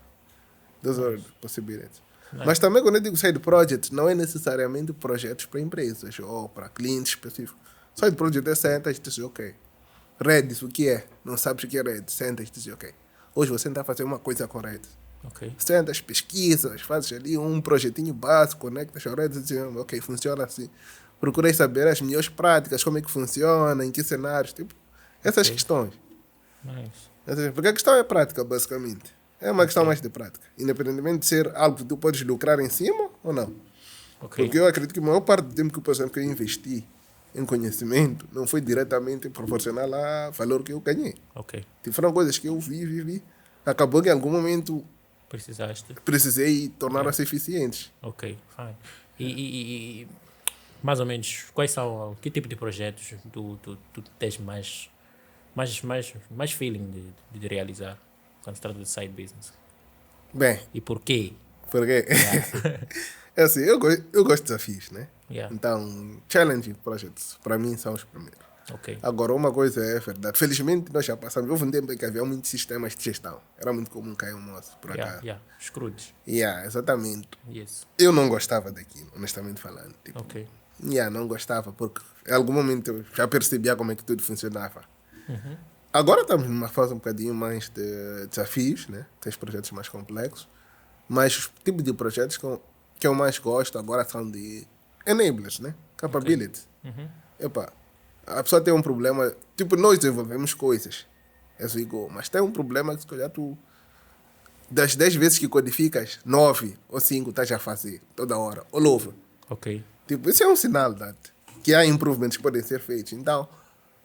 Those are the possibilities. Mas também quando eu digo side project, não é necessariamente projetos para empresas ou para clientes específicos. Side project é senta e diz, ok. Redis, o que é? Não sabes o que é Redis. Senta e diz, ok. Hoje você está a fazer uma coisa com Redis. Ok. Sentas, pesquisas, fazes ali um projetinho básico, conectas ao Redis e dizes, ok, funciona assim. Procurei saber as melhores práticas, como é que funciona, em que cenários, tipo, essas questões. Nice. Porque a questão é prática, basicamente. É uma questão mais de prática. Independentemente de ser algo que tu podes lucrar em cima ou não. Ok. Porque eu acredito que a maior parte do tempo que, por exemplo, que eu investi em conhecimento não foi diretamente proporcional ao valor que eu ganhei. Ok. Tipo, foram coisas que eu vi. Acabou que em algum momento Precisaste. precisei tornar-se eficientes. Ok. Fine. E mais ou menos, que tipo de projetos tu tens mais feeling de realizar quando se trata de side business? Bem, E porquê? porque é assim, eu gosto de desafios, né? Yeah. Então, challenging projects, para mim, são os primeiros. Ok. Agora, uma coisa é verdade. Felizmente, nós já passamos. Houve um tempo em que havia muitos sistemas de gestão. Era muito comum cair um moço, por acaso. Os crudes. Exatamente. Yes. Eu não gostava daquilo, honestamente falando. Tipo, Ok. não gostava, porque em algum momento eu já percebia como é que tudo funcionava. Agora estamos numa fase um bocadinho mais de desafios, né? Tem projetos mais complexos. Mas os tipos de projetos que eu mais gosto agora são de enablers, né? Capability. A pessoa tem um problema. Tipo, nós desenvolvemos coisas és o Go. Mas tem um problema que se calhar tu, das 10 vezes que codificas, 9 ou 5 estás a fazer toda hora, all over. Ok. Tipo, isso é um sinal que há improvements que podem ser feitos. Então,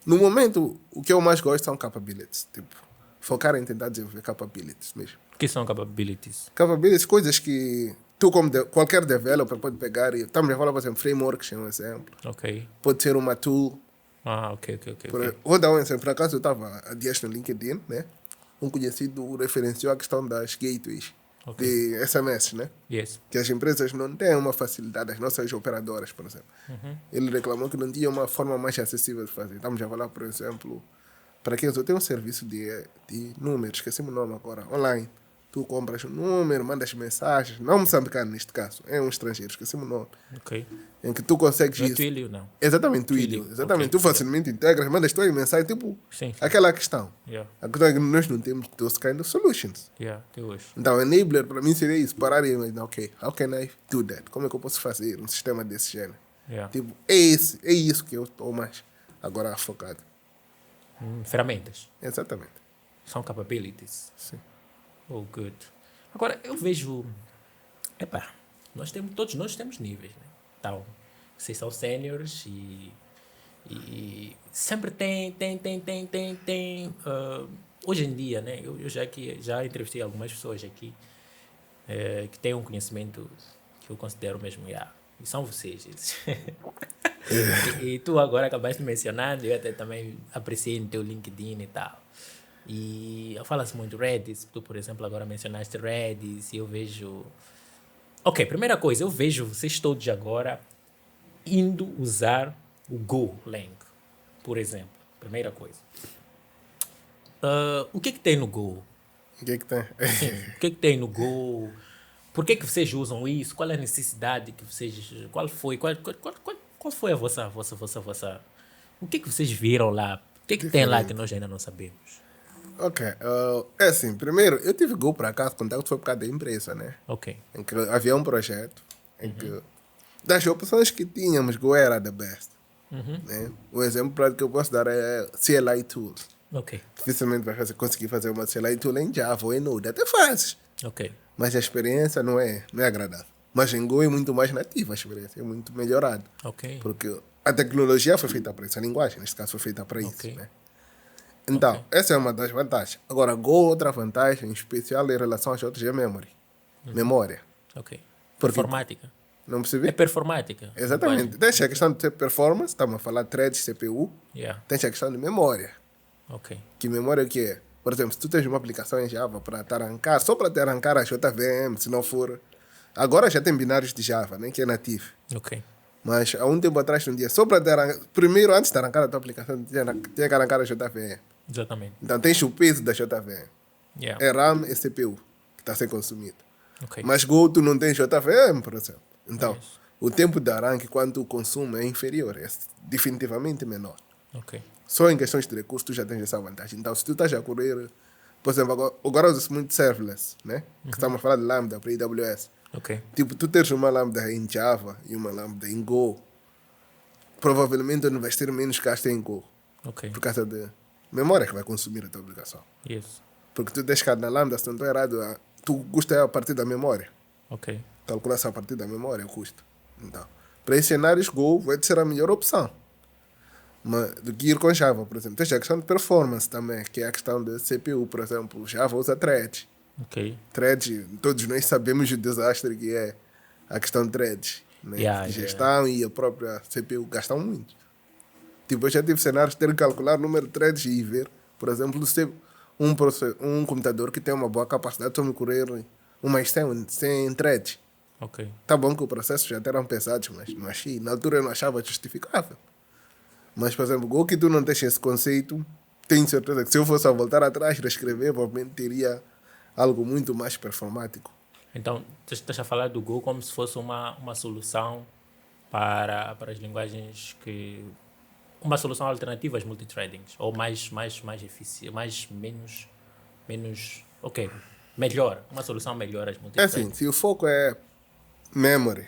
no momento, o que eu mais gosto são capabilities. Tipo, focar em tentar desenvolver capabilities mesmo. O que são capabilities? Capabilities, coisas que tu, como qualquer developer, pode pegar e... Estamos a falar, por exemplo, frameworks é um exemplo. Ok. Pode ser uma tool. Ok. Vou dar um exemplo. Por acaso, eu estava há dias no LinkedIn, né? Um conhecido referenciou a questão das gateways de SMS, né? Yes. Que as empresas não têm uma facilidade, as nossas operadoras, por exemplo. Ele reclamou que não tinha uma forma mais acessível de fazer. Estamos a falar, por exemplo, para quem só tem um serviço de números, esqueci-me o nome agora, online. Tu compras um número, mandas mensagens, não moçambicano neste caso, é um estrangeiro, esqueci-me o nome. Ok. Em que tu consegues Não é isso. Twilio, não. Exatamente, Twilio. Twilio. Exatamente, Ok. tu facilmente integras, mandas tua mensagem, tipo, Sim. aquela questão. Yeah. A questão é que nós não temos those kind of solutions. Yeah, até hoje. Então, enabler para mim seria isso, parar e imaginar, ok, how can I do that? Como é que eu posso fazer um sistema desse gênero? Yeah. Tipo, é isso que eu estou mais agora focado. Ferramentas. Exatamente. São capabilities. Sim. Oh, good. Agora, eu vejo... Epá, todos nós temos níveis, né? Então, vocês são seniors e sempre tem hoje em dia, né? Eu já entrevistei algumas pessoas aqui que têm um conhecimento que eu considero mesmo, e são vocês. E tu agora acabaste mencionando, eu até também apreciei no teu LinkedIn e tal. E fala-se muito Redis, tu, por exemplo, agora mencionaste Redis, e eu vejo... Ok, primeira coisa, eu vejo vocês todos agora indo usar o Golang, por exemplo. Primeira coisa. O que tem no Go? O que é que tem? O que tem no Go? Por que vocês usam isso? Qual é a necessidade que vocês... Qual foi a vossa... O que vocês viram lá? O que tem lá que nós ainda não sabemos? Ok, é assim, primeiro, eu tive Go por acaso, contato foi por causa da empresa, né? Ok. Em que havia um projeto em que, das opções que tínhamos, Go era the best. Né? O exemplo prático que eu posso dar é CLI Tools. Ok. Dificilmente vai conseguir fazer uma CLI Tool em Java ou em Node, até fazes. Ok. Mas a experiência não é agradável. Mas em Go é muito mais nativa a experiência, é muito melhorado. Ok. Porque a tecnologia foi feita para isso, a linguagem, neste caso, foi feita para isso. Ok. Né? Então, essa é uma das vantagens. Agora, Go, outra vantagem, em especial em relação às outras, é memory. Memória. Ok. Porque- Performática. Não percebi? É performática. Exatamente. Tem a questão de performance, estamos a falar de threads, CPU. Yeah. Tem a questão de memória. Ok. Que memória que é? Por exemplo, se tu tens uma aplicação em Java para te arrancar, só para te arrancar a JVM, se não for... Agora já tem binários de Java, né, que é nativo. Ok. Mas há um tempo atrás, um dia, só para te arrancar... Primeiro, antes de arrancar a tua aplicação, tinha que arrancar a JVM. Exatamente. Então tens o peso da JVM. Yeah. É RAM e CPU que está a ser consumido. Ok. Mas Go, tu não tens JVM, por exemplo. Então, Isso. o tempo de arranque, quando tu consome, é inferior. É definitivamente menor. Ok. Só em questões de recursos, tu já tens essa vantagem. Então, se tu estás a correr... Por exemplo, agora usa-se muito serverless, né? Que estamos a falar de Lambda para AWS. Ok. Tipo, tu teres uma Lambda em Java e uma Lambda em Go, provavelmente não vais ter menos gasto em Go. Ok. Por causa de memória que vai consumir a tua aplicação. Yes. Porque tu tens que na Lambda, se não estou errado, tu custa a partir da memória. Ok. Calcula-se a partir da memória o custo. Então, para esses cenários, Go vai ser a melhor opção. Mas, do que ir com Java, por exemplo. Tens a questão de performance também, que é a questão de CPU, por exemplo. Java usa threads. Ok. Threads, todos nós sabemos o desastre que é a questão de threads. Né? Yeah, De gestão e a própria CPU gastam muito. Tipo, eu já tive cenários de ter que calcular o número de threads e ver, por exemplo, se um computador que tem uma boa capacidade de me correr umas 100 threads. Ok. Tá bom que o processo já eram pesados, mas não achei. Na altura eu não achava justificável. Mas, por exemplo, Go que tu não tens esse conceito, tenho certeza que se eu fosse a voltar atrás e reescrever, provavelmente teria algo muito mais performático. Então, tu estás a falar do Go como se fosse uma solução para as linguagens que... Uma solução alternativa às multithreading. Ou mais eficiente, menos... Ok, melhor. Uma solução melhor às É multithreading. assim, se o foco é memory,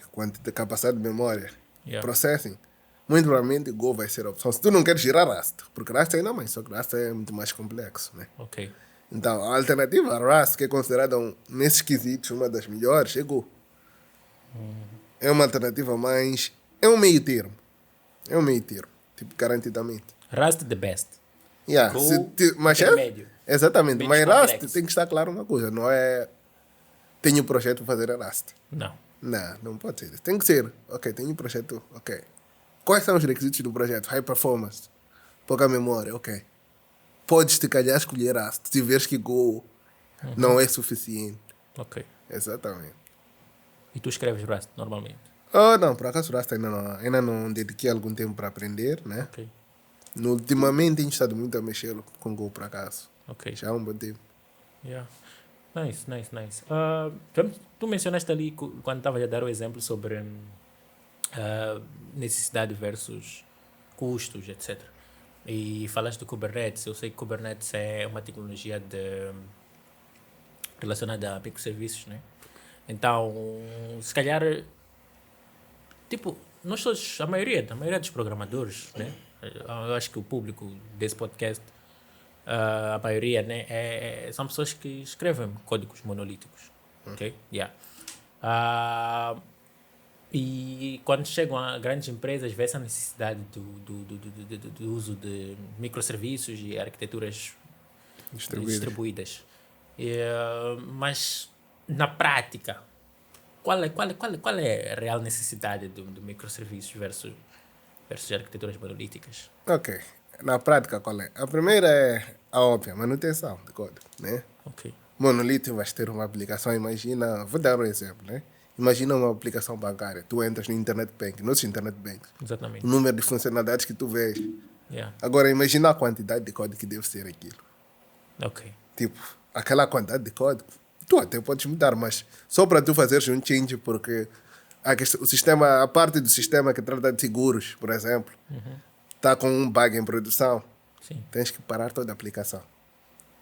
capacidade de memória, Yeah. processing, muito provavelmente Go vai ser a opção. Se tu não queres girar Rust, porque Rust ainda mais, só que Rust é muito mais complexo, né? Ok. Então, a alternativa a Rust, que é considerada, nesses quesitos, uma das melhores, é Go. É uma alternativa mais... É um meio termo. É um meio termo, tipo, garantidamente. Rust the best. Yeah, Go, mas intermédio. exatamente, Menos mas Rust complexo. tem que estar claro uma coisa, não é... Tenho um projeto para fazer a Rust. Não. Não pode ser. Tem que ser. Ok, tenho um projeto, ok. Quais são os requisitos do projeto? High performance, pouca memória, ok. Podes, se calhar, escolher Rust, se vês que Go não é suficiente. Ok. Exatamente. E tu escreves Rust normalmente? Oh, não, por acaso Rust ainda não dediquei algum tempo para aprender, né? Ok. Ultimamente tenho estado muito a mexer com Go, por acaso. Ok. Já há um bom tempo. Yeah. Nice. Tu mencionaste ali quando estavas a dar o exemplo sobre necessidade versus custos, etc. E falaste do Kubernetes. Eu sei que Kubernetes é uma tecnologia relacionada a microserviços, né? Então, se calhar, tipo, nós todos, a maioria dos programadores, né? Eu acho que o público desse podcast, a maioria, né? São pessoas que escrevem códigos monolíticos, ok? Yeah. E quando chegam a grandes empresas, vê essa necessidade do uso de microserviços e arquiteturas distribuídas. Mas, na prática, qual é a real necessidade do microserviços versus arquiteturas monolíticas? Ok. Na prática, qual é? A primeira é a óbvia, manutenção de código, né? Ok. Monolito, vais ter uma aplicação, imagina, vou dar um exemplo, né? Imagina uma aplicação bancária, tu entras no Internet Bank, nos Internet Banks, Exatamente. o número de funcionalidades que tu vês. Yeah. Agora, imagina a quantidade de código que deve ser aquilo. Ok. Tipo, aquela quantidade de código, tu até podes mudar, mas só para tu fazeres um change, porque o sistema, a parte do sistema que trata de seguros, por exemplo, está com um bug em produção, Sim. tens que parar toda a aplicação.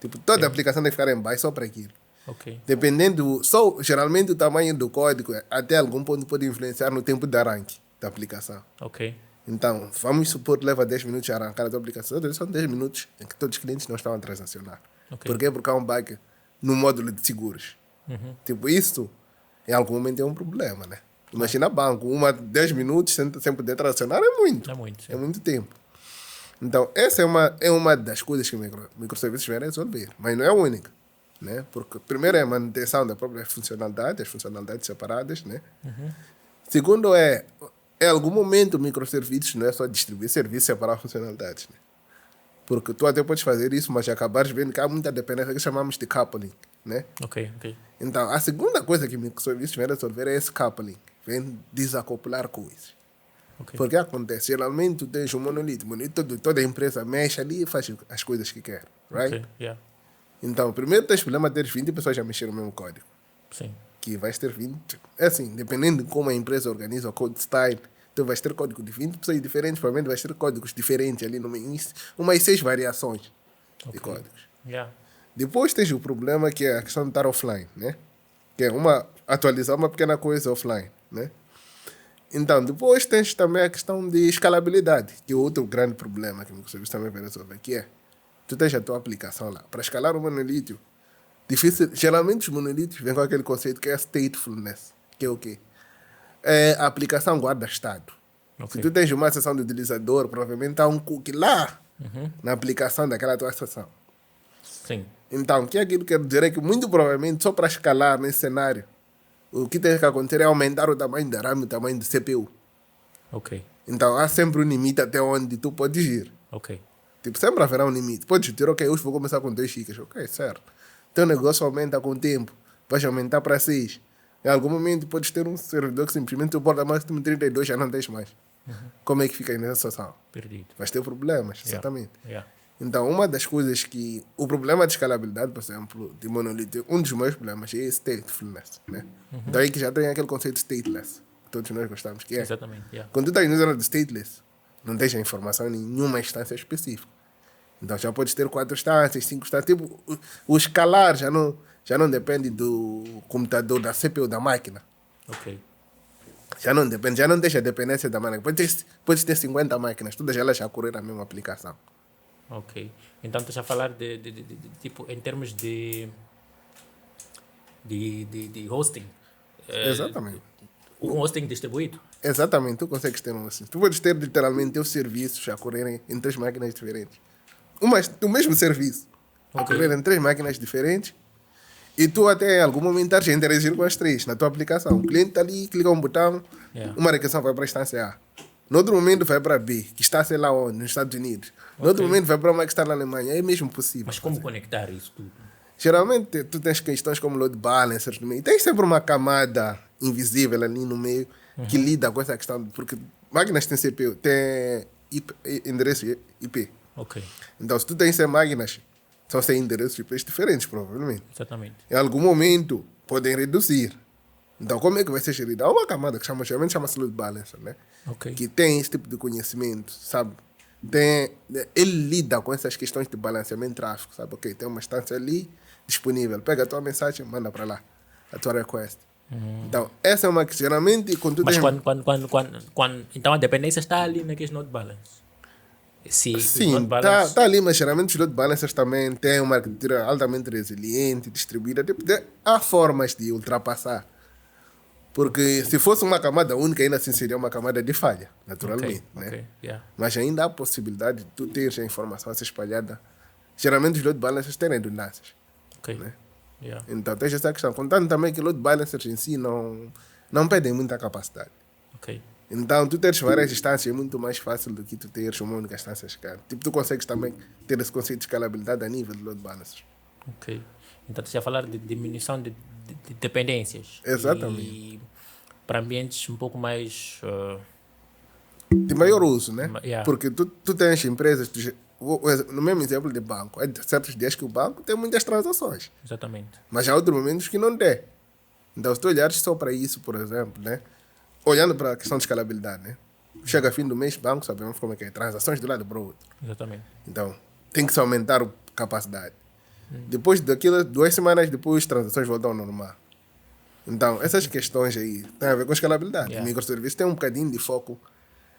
Tipo, toda a aplicação tem que ficar em baixo só para aquilo. Ok. Dependendo, geralmente o tamanho do código, até algum ponto pode influenciar no tempo de arranque da aplicação. Ok. Então, vamos supor que leva 10 minutos a arrancar a tua aplicação. São 10 minutos em que todos os clientes não estão a transacionar. Ok. Por quê? Porque há um bug no módulo de seguros. Tipo, isso em algum momento é um problema, né? Imagina banco, 10 minutos sem poder transacionar é muito. É muito, sim. É muito tempo. Então, essa é uma das coisas que microserviços vêm resolver, mas não é a única, né? Porque primeiro é a manutenção da própria funcionalidade, as funcionalidades separadas, né? Segundo em algum momento microserviços não é só distribuir serviços e separar funcionalidades, né? Porque tu até podes fazer isso, mas acabares vendo que há muita dependência que chamamos de coupling, né? Ok. Então, a segunda coisa que microserviços vêm resolver é esse coupling, vem desacoplar coisas. Ok. Porque acontece, geralmente tu tens um monolito, toda a empresa mexe ali e faz as coisas que quer, right? Ok. Yeah. Então, primeiro tens problema de ter 20 pessoas a mexer no mesmo código, Sim. que vais ter 20, é assim, dependendo de como a empresa organiza o code style, tu vais ter código de 20 pessoas diferentes, provavelmente vais ter códigos diferentes ali no meio, umas 6 variações de códigos. Yeah. Depois tens o problema que é a questão de estar offline, né? Que é atualizar uma pequena coisa offline, né? Então, depois tens também a questão de escalabilidade, que é outro grande problema que o microserviço também vai resolver, que é, tu tens a tua aplicação lá. Para escalar um monolito, geralmente os monolitos vêm com aquele conceito que é statefulness, que é o quê? A aplicação guarda estado. Ok. Se tu tens uma sessão do utilizador, provavelmente há um cookie lá na aplicação daquela tua sessão. Sim. Então, o que aquilo quer dizer é que muito provavelmente só para escalar nesse cenário, o que tem que acontecer é aumentar o tamanho da RAM e o tamanho do CPU. Ok. Então, há sempre um limite até onde tu podes ir. Ok. Tipo, sempre haverá um limite. Podes dizer, ok, hoje vou começar com 2 gigas. Ok, certo. Teu negócio aumenta com o tempo. Vais aumentar para 6. Em algum momento podes ter um servidor que simplesmente suporta máximo 32, já não tens mais. Como é que fica aí nessa situação? Perdido. Vais ter problemas, exatamente. Yeah. Então, uma das coisas que... O problema de escalabilidade, por exemplo, de monolito, um dos meus problemas é statefulness, né? Daí que já tem aquele conceito de stateless, que todos nós gostamos, que é... Exatamente. Yeah. Quando tu estás no zona de stateless, não tens a informação em nenhuma instância específica. Então, já podes ter 4 instâncias, 5 instâncias. Tipo, o escalar já não depende do computador, da CPU, da máquina. Ok. Já não depende, já não deixa a dependência da máquina. Podes ter 50 máquinas, todas elas a correr a mesma aplicação. Ok. Então, estás a falar tipo, em termos de hosting. Exatamente. Um hosting distribuído. Exatamente, tu consegues ter um assim. Tu podes ter literalmente teus serviços a correrem em 3 máquinas diferentes. O mesmo serviço a Ok. correr em 3 máquinas diferentes e tu até em algum momento estás a interagir com as 3 na tua aplicação. O cliente está ali, clica um botão, Yeah. uma requisição vai para a instância A. No outro momento vai para B, que está, sei lá onde, nos Estados Unidos. No outro Ok. momento vai para uma que está na Alemanha. É mesmo possível. Mas como conectar isso tudo? Geralmente tu tens questões como load balancers no meio. Tem sempre uma camada invisível ali no meio que lida com essa questão. Porque máquinas têm CPU, têm endereço IP. Ok. Então se tu tens 100 máquinas, são 100 endereços IP diferentes, provavelmente. Exatamente. Em algum momento podem reduzir. Então como é que vai ser gerida? Há uma camada que geralmente chama-se load balancer, né? Ok. Que tem esse tipo de conhecimento, sabe? Ele lida com essas questões de balanceamento de tráfego, sabe? Ok, tem uma instância ali disponível, pega a tua mensagem, manda para lá, a tua request. Então, essa é uma que geralmente, quando tu Mas tens... então a dependência está ali naqueles node balance. Se os Sim, node balance. tá ali, mas geralmente os load balancers também têm uma arquitetura altamente resiliente, distribuída. Há formas de ultrapassar. Porque se fosse uma camada única, ainda assim seria uma camada de falha, naturalmente. Ok, Né? ok, yeah. Mas ainda há a possibilidade de tu teres a informação assim espalhada. Geralmente os load balancers têm redundâncias. Ok. Né? Yeah. Então tens essa questão. Contando também que load balancers em si não pedem muita capacidade. Ok. Então tu teres várias instâncias é muito mais fácil do que tu teres uma única instância escala. Tipo, tu consegues também ter esse conceito de escalabilidade a nível de load balancers. Ok. Então você já falar de diminuição de dependências. Exatamente. E para ambientes um pouco mais. De maior uso, né? Yeah. Porque tu tens empresas, no mesmo exemplo de banco, há certos dias que o banco tem muitas transações, Exatamente. mas há outros momentos que não tem. Então, se tu olhares só para isso, por exemplo, né? Olhando para a questão de escalabilidade, né? Chega fim do mês, banco, sabemos como é que é, transações de um lado para o outro. Exatamente. Então, tem que se aumentar a capacidade. Depois daquilo, 2 semanas depois, transações voltam ao normal. Então, essas questões aí têm a ver com escalabilidade. Yeah. O microserviço tem um bocadinho de foco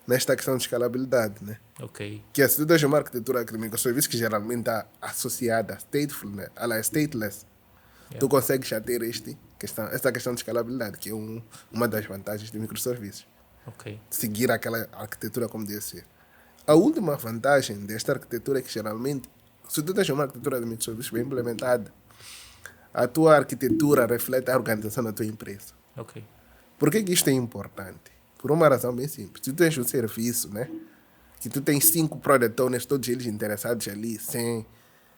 nesta questão de escalabilidade, né? Ok. Que é se tu tens uma arquitetura de microserviços que geralmente está associada a stateful, né? Ela é stateless, tu consegues já ter esta questão de escalabilidade, que é uma das vantagens de microserviços. Ok. Seguir aquela arquitetura como deve ser. A última vantagem desta arquitetura é que geralmente, se tu tens uma arquitetura de microserviços bem implementada, a tua arquitetura reflete a organização da tua empresa. Ok. Por que isto é importante? Por uma razão bem simples. Se tu tens um serviço, né? Que tu tens 5 product owners, todos eles interessados ali,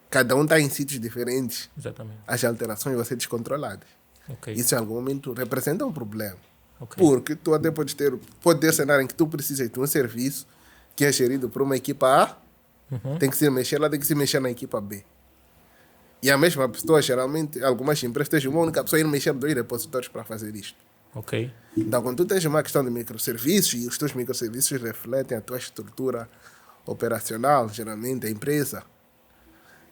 cada um está em sítios diferentes, Exatamente. as alterações vão ser descontroladas. Ok. Isso em algum momento representa um problema. Ok. Porque tu até pode ter cenário em que tu precisas de um serviço que é gerido por uma equipa A, tem que se mexer lá, tem que se mexer na equipa B. E a mesma pessoa, geralmente, algumas empresas têm uma única pessoa ir mexer 2 repositórios para fazer isto. Ok. Então, quando tu tens uma questão de microserviços e os teus microserviços refletem a tua estrutura operacional, geralmente a empresa,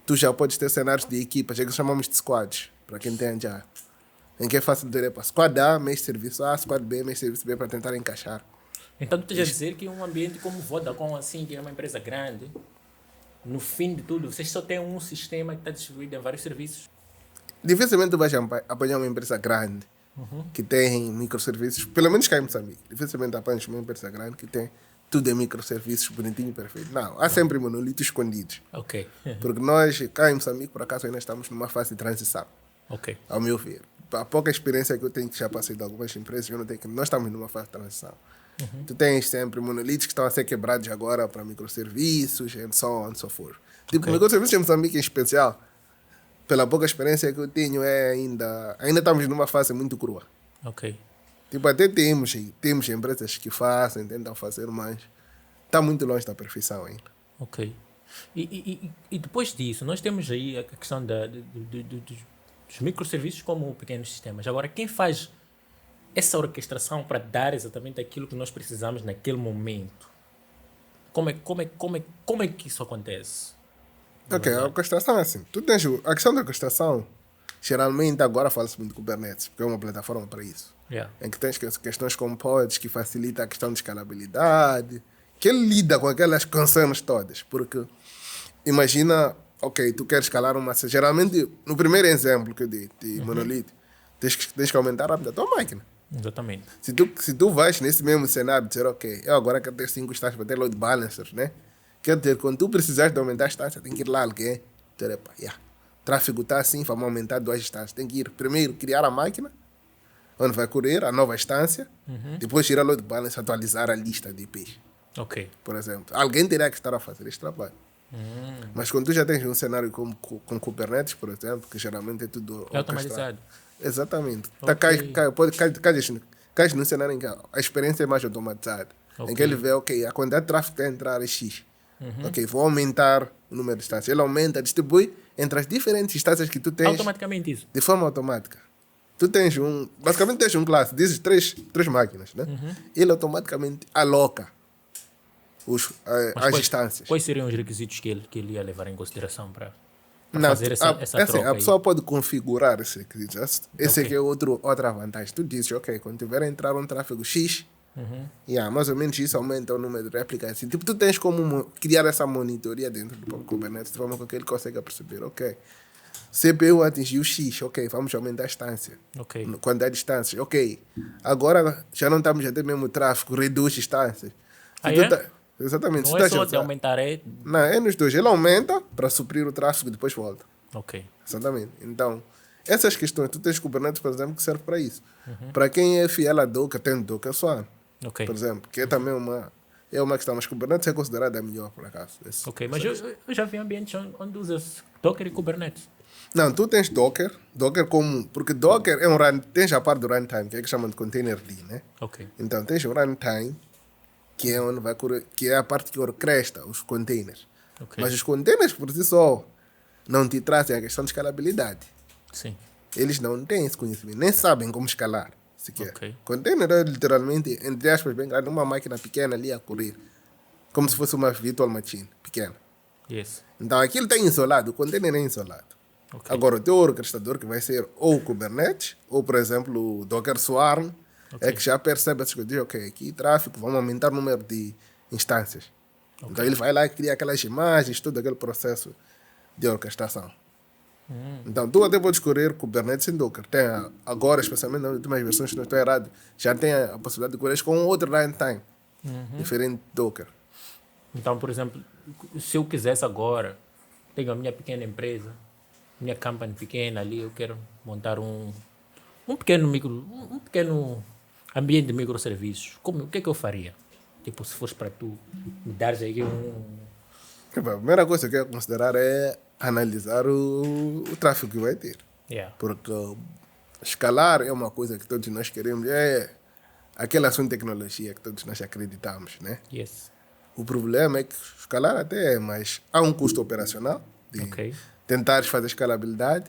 tu já podes ter cenários de equipas, é que chamamos de squads, para quem tem já. Em que é fácil de para squad A, mexe serviço A, squad B, mexe serviço B, para tentar encaixar. Então tu estás a dizer que um ambiente como Vodacom, assim, que é uma empresa grande, no fim de tudo, vocês só têm um sistema que está distribuído em vários serviços? Dificilmente tu vais apanhar uma empresa grande que tem microserviços, pelo menos cá em Moçambique. Dificilmente apanhas uma empresa grande que tem tudo em microserviços, bonitinho e perfeito. Não, há sempre monolitos escondidos. Ok. Porque nós, cá em Moçambique, por acaso, ainda estamos numa fase de transição, Ok. ao meu ver. A pouca experiência que eu tenho, que já passei de algumas empresas, eu não tenho que nós estamos numa fase de transição. Tu tens sempre monolitos que estão a ser quebrados agora para microserviços, and so on and so forth. Tipo, Ok. microserviços em Moçambique em especial, pela pouca experiência que eu tenho, ainda estamos numa fase muito crua. Ok. Tipo, até temos empresas que fazem, tentam fazer, mas está muito longe da perfeição ainda. Ok. E depois disso, nós temos aí a questão dos microserviços como pequenos sistemas. Agora, quem faz essa orquestração para dar exatamente aquilo que nós precisamos naquele momento? Como é que isso acontece? Ok, a orquestração é assim. Tu tens a questão da orquestração Geralmente agora fala-se muito de Kubernetes, porque é uma plataforma para isso. Yeah. Em que tens questões como pods, que facilita a questão de escalabilidade, que ele lida com aquelas concerns todas. Porque imagina, ok, tu queres escalar uma... Geralmente, no primeiro exemplo que eu dei, de monolito, tens que aumentar rápido a tua máquina. Exatamente. Se tu vais nesse mesmo cenário dizer, ok, eu agora quero ter 5 instâncias para ter load balancers, né? Quer dizer, quando tu precisares de aumentar a instância, tem que ir lá alguém, dizer, epa, o tráfego está assim, vamos aumentar 2 instâncias. Tem que ir primeiro criar a máquina, onde vai correr a nova instância, depois tirar load balancer, atualizar a lista de IPs, Ok. por exemplo. Alguém terá que estar a fazer este trabalho. Mas quando tu já tens um cenário com Kubernetes, por exemplo, que geralmente é tudo É automatizado. Exatamente. Ok. Cais num cenário em que a experiência é mais automatizada. Em que ele vê, ok, a quantidade de tráfego que vai entrar é X. Ok, vou aumentar o número de instâncias. Ele aumenta, distribui entre as diferentes instâncias que tu tens Automaticamente isso. de forma automática. Tu tens basicamente tens um classe, dizes três máquinas, né? Ele automaticamente aloca Mas as instâncias. quais seriam os requisitos que ele ia levar em consideração para Não, fazer essa assim, troca a aí? pessoa pode configurar esse requisito. Esse Ok. aqui é outra vantagem. Tu dizes, ok, quando tiver a entrar um tráfego X, mais ou menos isso aumenta o número de réplicas. Assim, tipo, tu tens como criar essa monitoria dentro do Kubernetes de forma com que ele consiga perceber, ok, CPU atingiu X, ok, vamos aumentar a instância. Ok. Quantidade de instâncias, ok. Agora já não estamos a ter mesmo tráfego, reduz instâncias. Ah, é? Exatamente. Não é só de aumentar, é... Não, é nos dois. Ele aumenta para suprir o tráfego e depois volta. Ok. Exatamente. Então, essas questões, tu tens Kubernetes, por exemplo, que serve para isso. Para quem é fiel a Docker, tem Docker Swarm, Ok. por exemplo, que é também uma questão, mas Kubernetes é considerada a melhor, por acaso. Ok, mas eu já vi ambientes onde usas Docker e Kubernetes. Não, tu tens Docker como, porque Docker é tens a parte do runtime, que é que chamam de containerd, né? Ok. Então, tens o runtime, que é onde que é a parte que orquestra os containers. Ok. Mas os containers por si só não te trazem a questão de escalabilidade. Sim. Eles não têm esse conhecimento, nem sabem como escalar, sequer. Ok. Container é literalmente, entre aspas, bem grande, uma máquina pequena ali a correr, como se fosse uma virtual machine pequena. Yes. Então aquilo está isolado, o container é isolado. Ok. Agora, o teu orquestrador, que vai ser ou o Kubernetes, ou, por exemplo, o Docker Swarm, é que já percebe essas coisas. Diz, ok, aqui tráfego, vamos aumentar o número de instâncias. Então ele vai lá e cria aquelas imagens, todo aquele processo de orquestração. Então tu até podes correr Kubernetes em Docker. Tem agora, especialmente nas últimas versões, se não estou errado, já tem a possibilidade de correr com outro runtime, diferente de Docker. Então, por exemplo, se eu quisesse agora, tenho a minha pequena empresa, minha company pequena ali, eu quero montar um pequeno ambiente de microserviços. O que é que eu faria? Tipo, se fosse para tu me dares aí A primeira coisa que eu quero considerar é analisar o tráfego que vai ter. Yeah. Porque escalar é uma coisa que todos nós queremos, é aquele assunto de tecnologia que todos nós acreditamos, né? Yes. O problema é que escalar até é, mas há um custo operacional de Ok. tentar fazer escalabilidade,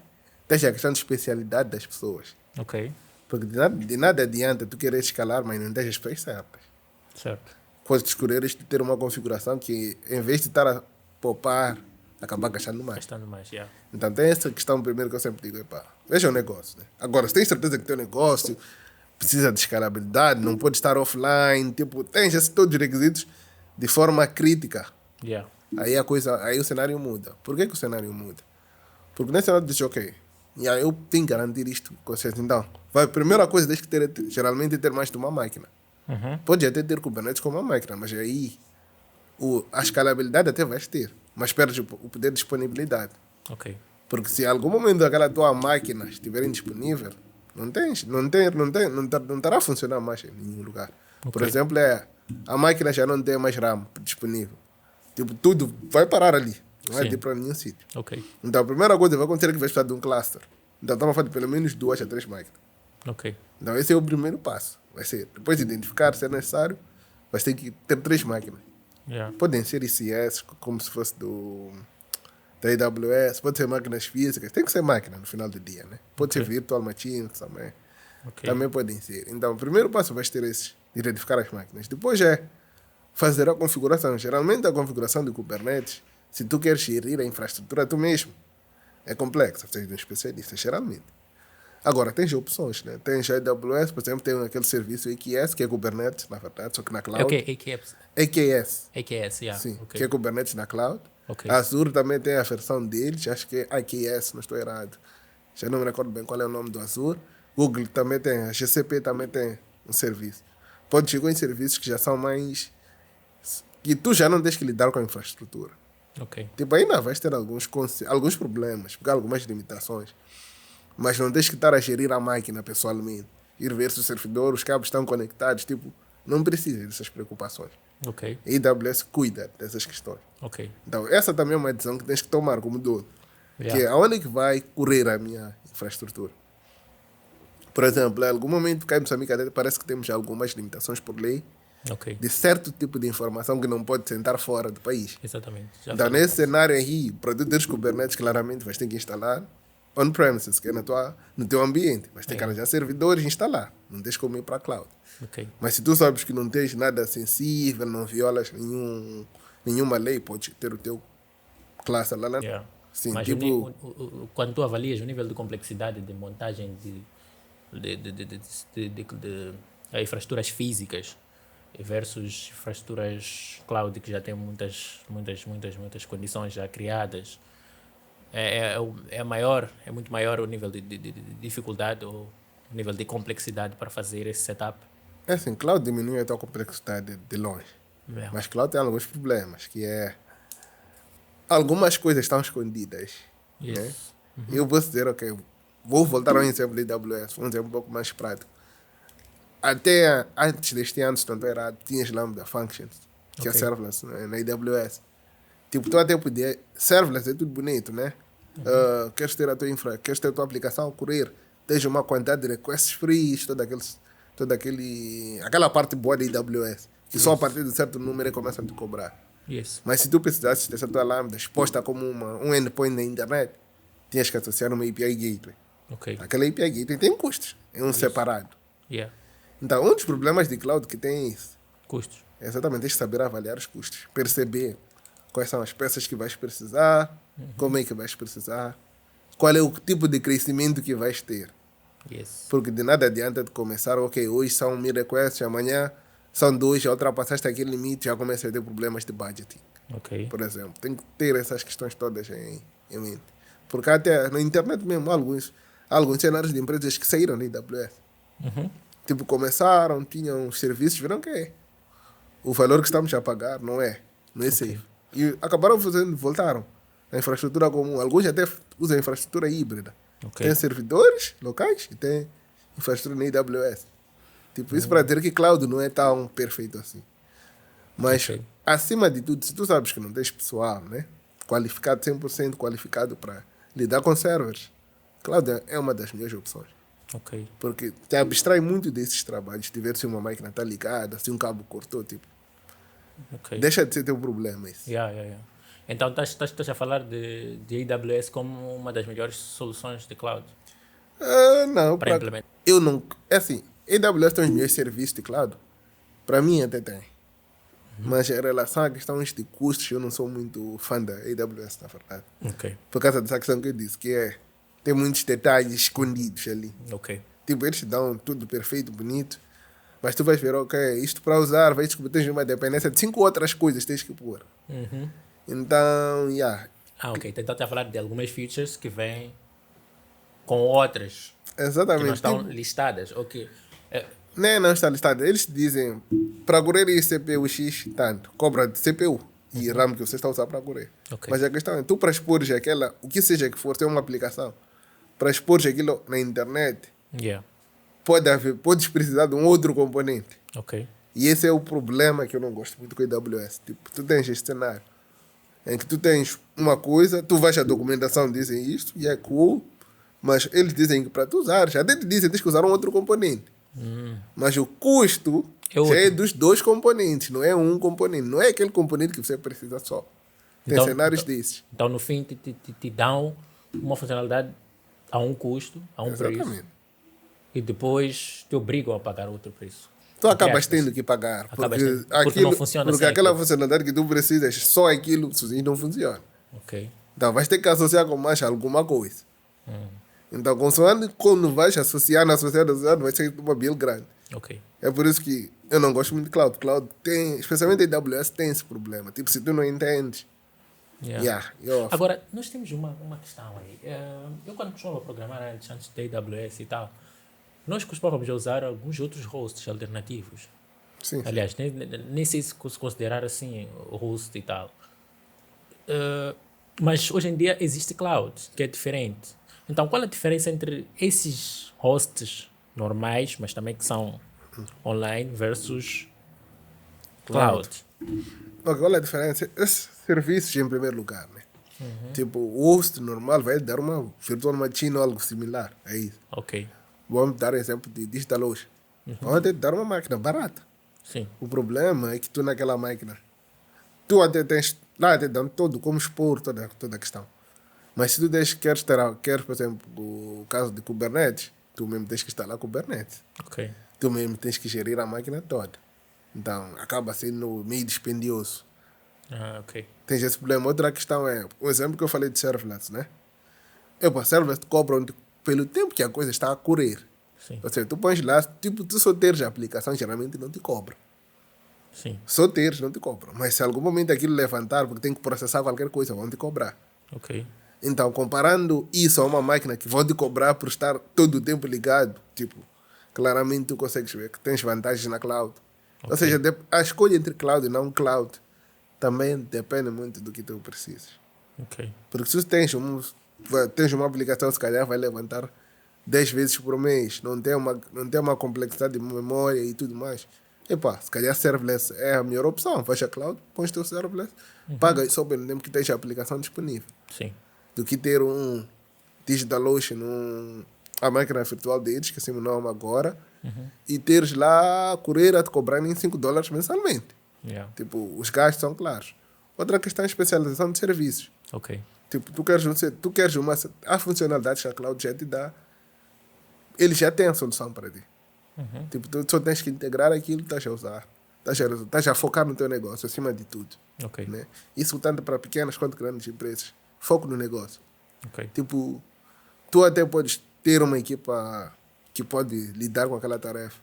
tem a questão de especialidade das pessoas. Ok. Porque de nada adianta tu querer escalar, mas não tens as pessoas certas. Certo. Podes escolher ter uma configuração que, em vez de estar a poupar, acabar gastando mais. Gastando mais, yeah. Então tem essa questão primeiro que eu sempre digo, epá, veja o negócio. Né? Agora, se tens certeza que teu negócio precisa de escalabilidade, não pode estar offline, tipo, tens esses todos os requisitos de forma crítica. Yeah. Aí o cenário muda. Por que o cenário muda? Porque nesse cenário diz, ok, eu tenho que garantir isto com vocês. Então, a primeira coisa tens que ter, geralmente, é ter mais de uma máquina. Pode até ter Kubernetes com uma máquina, mas aí a escalabilidade até vais ter, mas perdes o poder de disponibilidade. Ok. Porque se em algum momento aquela tua máquina estiver indisponível, não estará a funcionar mais em nenhum lugar. Por exemplo, a máquina já não tem mais RAM disponível. Tipo, tudo vai parar ali, não vai Sim. ir para nenhum sítio. Ok. Então a primeira coisa que vai acontecer é que vai precisar de um cluster. Então estamos a falar de pelo menos 2 a 3 máquinas. Ok. Então esse é o primeiro passo. Vai ser, depois de identificar se é necessário, vai ter que ter 3 máquinas. Yeah. Podem ser ICS, como se fosse da AWS, pode ser máquinas físicas, tem que ser máquina no final do dia, né? Pode ser virtual machines também. Ok. Também podem ser. Então, o primeiro passo vai ter esse, de identificar as máquinas. Depois é fazer a configuração. Geralmente a configuração do Kubernetes, se tu queres gerir a infraestrutura tu mesmo, É complexa, precisa de um especialista, geralmente. Agora, tens opções, né? Tens a AWS, por exemplo, tem aquele serviço AKS, que é Kubernetes, na verdade, só que na É o cloud. quê? AKS? AKS, AKS, yeah. sim, que é Ok. Kubernetes na cloud. Ok. A Azure também tem a versão deles, acho que é AKS, não estou errado. Já não me recordo bem qual é o nome do Azure. Google também tem, a GCP também tem um serviço. Pode chegar em serviços que já são mais... que tu já não tens que lidar com a infraestrutura. Ok. Tipo, ainda vais ter alguns problemas, porque há algumas limitações. Mas não tens que estar a gerir a máquina pessoalmente. Ir ver se o servidor, os cabos estão conectados. Tipo, não precisa dessas preocupações. Ok. A AWS cuida dessas questões. Ok. Então, essa também é uma decisão que tens que tomar como dono. Que é Yeah. aonde é que vai correr a minha infraestrutura. Por exemplo, em algum momento, cá em Moçambique até parece que temos algumas limitações por lei Ok. de certo tipo de informação que não pode sentar fora do país. Exatamente. Já Então, falei. nesse cenário aí, para tu teres Kubernetes, claramente vais ter que instalar on-premises, que é no teu ambiente. Vais ter que arranjar servidores e instalar. Não tens como ir para a cloud. Ok. Mas se tu sabes que não tens nada sensível, não violas nenhuma lei, pode ter o teu cluster lá. Yeah. Sim, Mas tipo... quando tu avalias o nível de complexidade de montagem de infraestruturas físicas versus infraestruturas cloud que já têm muitas condições já criadas, é muito maior o nível de dificuldade ou o nível de complexidade para fazer esse setup. É assim, cloud diminui a tua complexidade de longe. Yeah. Mas cloud tem alguns problemas, que é... algumas coisas estão escondidas. Yes. Né? Eu vou dizer, ok, vou voltar ao exemplo de AWS, um exemplo um pouco mais prático. Até antes deste ano, se não estou errado, tinhas Lambda Functions, que é Ok. serverless na AWS. Tipo, tu até podia... serverless é tudo bonito, né? Queres ter a tua infra, queres ter a tua aplicação a correr, tens uma quantidade de requests free, aquela parte boa da AWS, que só a partir de certo número começam a te cobrar. Yes. Mas se tu precisasses dessa tua Lambda exposta como um endpoint na internet, tinhas que associar uma API Gateway. Ok. Aquela API Gateway tem custos, é um separado. Yeah. Então, um dos problemas de cloud que tem é isso. Custos. É exatamente, tens que saber avaliar os custos, perceber quais são as peças que vais precisar, como é que vais precisar, qual é o tipo de crescimento que vais ter. Yes. Porque de nada adianta de começar, ok, hoje são 1000 requests, amanhã são 2, já ultrapassaste aquele limite, já começa a ter problemas de budgeting, Ok. por exemplo. Tem que ter essas questões todas em mente. Porque até na internet mesmo, há alguns cenários de empresas que saíram da AWS. Tipo, começaram, tinham os serviços, viram que é. O valor que estamos a pagar não é safe. E acabaram voltaram. A infraestrutura comum. Alguns até usam infraestrutura híbrida. Ok. Tem servidores locais e tem infraestrutura na AWS. Tipo, isso para dizer que cloud não é tão perfeito assim. Mas, Ok. acima de tudo, se tu sabes que não tens pessoal, né? Qualificado, 100% qualificado para lidar com servers, cloud é uma das melhores opções. Ok. Porque te abstrai muito desses trabalhos. De ver se uma máquina está ligada, se um cabo cortou, tipo, Ok. deixa de ser teu problema isso. Yeah. Então, estás a falar de AWS como uma das melhores soluções de cloud Não, para implementar. eu não... É assim, AWS tem os melhores serviços de cloud. Para mim até tem. Mas em relação a questões de custos, eu não sou muito fã da AWS, na verdade. Ok. Por causa dessa questão que eu disse, que é... tem muitos detalhes escondidos ali. Ok. Tipo, eles te dão tudo perfeito, bonito. Mas tu vais ver, ok, isto para usar, vais descobrir que tens uma dependência de 5 outras coisas que tens que pôr. Então, Ok. Então, estás a falar de algumas features que vêm com outras que não exatamente. estão Tipo, listadas. Ok. nem não está listado. Eles dizem, para correr esse CPU X, tanto, cobra de CPU e RAM que você está a usar para correr. Ok. Mas a questão é, tu para expor aquela, o que seja que for, tem uma aplicação, para expor aquilo na internet, Yeah. podes precisar de um outro componente. Ok. E esse é o problema que eu não gosto muito com a AWS. Tipo, tu tens este cenário em que tu tens uma coisa, tu vais à documentação, dizem isto, e é cool, mas eles dizem que para tu usares, até te dizem que tens que usar um outro componente. Mas o custo É já outro. é dos dois componentes, não é um componente, não é aquele componente que você precisa só. Tem Então- cenários desses. Então, no fim, te dão uma funcionalidade a um custo, a um preço, Exatamente. e depois te obrigam a pagar outro preço. Tu acabas aspas. tendo que pagar. Acabas Porque, tendo- porque não funciona porque sem aquela aquilo. funcionalidade que tu precisas, só aquilo sozinho não funciona. Ok. Então, vais ter que associar com mais alguma coisa. Então, consoante quando vais associar vai ser uma bill grande. Ok. É por isso que eu não gosto muito de cloud. Cloud tem, especialmente a AWS, tem esse problema. Tipo, se tu não entendes, Agora, nós temos uma questão aí. Eu quando costumava programar antes da AWS e tal, nós costumávamos usar alguns outros hosts alternativos. sim. Aliás, nem sei se considerar assim o host e tal. Mas hoje em dia existe cloud, que é diferente. Então, qual a diferença entre esses hosts normais, mas também que são online, versus cloud? Ok, qual é a diferença? Esses serviços, em primeiro lugar, né? Tipo, o host normal vai dar uma virtual machine ou algo similar. É isso. Ok, Vamos dar exemplo de DigitalOcean. Vamos te dar uma máquina barata. sim. O problema é que tu naquela máquina, tu até tens, lá te dão todo, como expor toda a questão. Mas se tu queres, por exemplo, o caso de Kubernetes, tu mesmo tens que instalar Kubernetes. Ok, Tu mesmo tens que gerir a máquina toda. Então, acaba sendo meio dispendioso. ok. Tens esse problema. Outra questão é, o exemplo que eu falei de serverless, né? Serverless te cobram pelo tempo que a coisa está a correr. Sim, Ou seja, tu pões lá, tipo, tu só teres a aplicação, geralmente não te cobra. sim. Só teres, não te cobram. Mas se algum momento aquilo levantar, porque tem que processar qualquer coisa, vão te cobrar. Ok, Então, comparando isso a uma máquina que vão te cobrar por estar todo o tempo ligado, tipo, claramente tu consegues ver que tens vantagens na cloud. Ou seja, a escolha entre cloud e não cloud também depende muito do que tu precisas. ok. Porque se tens uma aplicação, se calhar vai levantar 10 vezes por mês, não tem uma complexidade de memória e tudo mais. Se calhar serverless é a melhor opção. Fecha a cloud, pões teu serverless, paga só pelo tempo que tens a aplicação disponível. Sim, Do que ter um DigitalOcean, a máquina virtual deles, que assim o nome agora, e teres lá a correr a te cobrar nem $5 mensalmente. yeah. Tipo, os gastos são claros. Outra questão é a especialização de serviços. Ok, Tipo, a funcionalidade que a cloud já te dá, ele já tem a solução para ti. Tipo, tu só tens que integrar aquilo que estás a usar. Estás a focar no teu negócio, acima de tudo. ok, Né? Isso tanto para pequenas quanto grandes empresas. Foco no negócio. ok. Tipo, tu até podes ter uma equipa que pode lidar com aquela tarefa.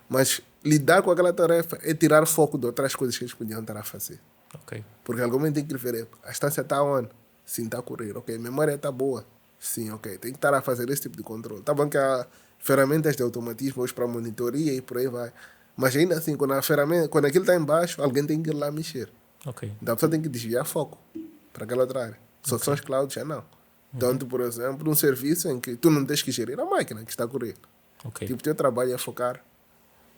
Mas lidar com aquela tarefa é tirar foco de outras coisas que eles podiam estar a fazer. Ok, Porque alguém tem que ver, a instância está on? Sim, está a correr. Ok, a memória está boa? Sim, ok. Tem que estar a fazer esse tipo de controle. Tá bom que há ferramentas de automatismo hoje para monitoria e por aí vai. Mas ainda assim, quando aquilo está embaixo, alguém tem que ir lá mexer. ok, Então a pessoa tem que desviar foco para aquela outra área. Soluções cloud já não. Tanto, por exemplo, um serviço em que tu não tens que gerir a máquina que está a correr. ok. Tipo, o teu trabalho é focar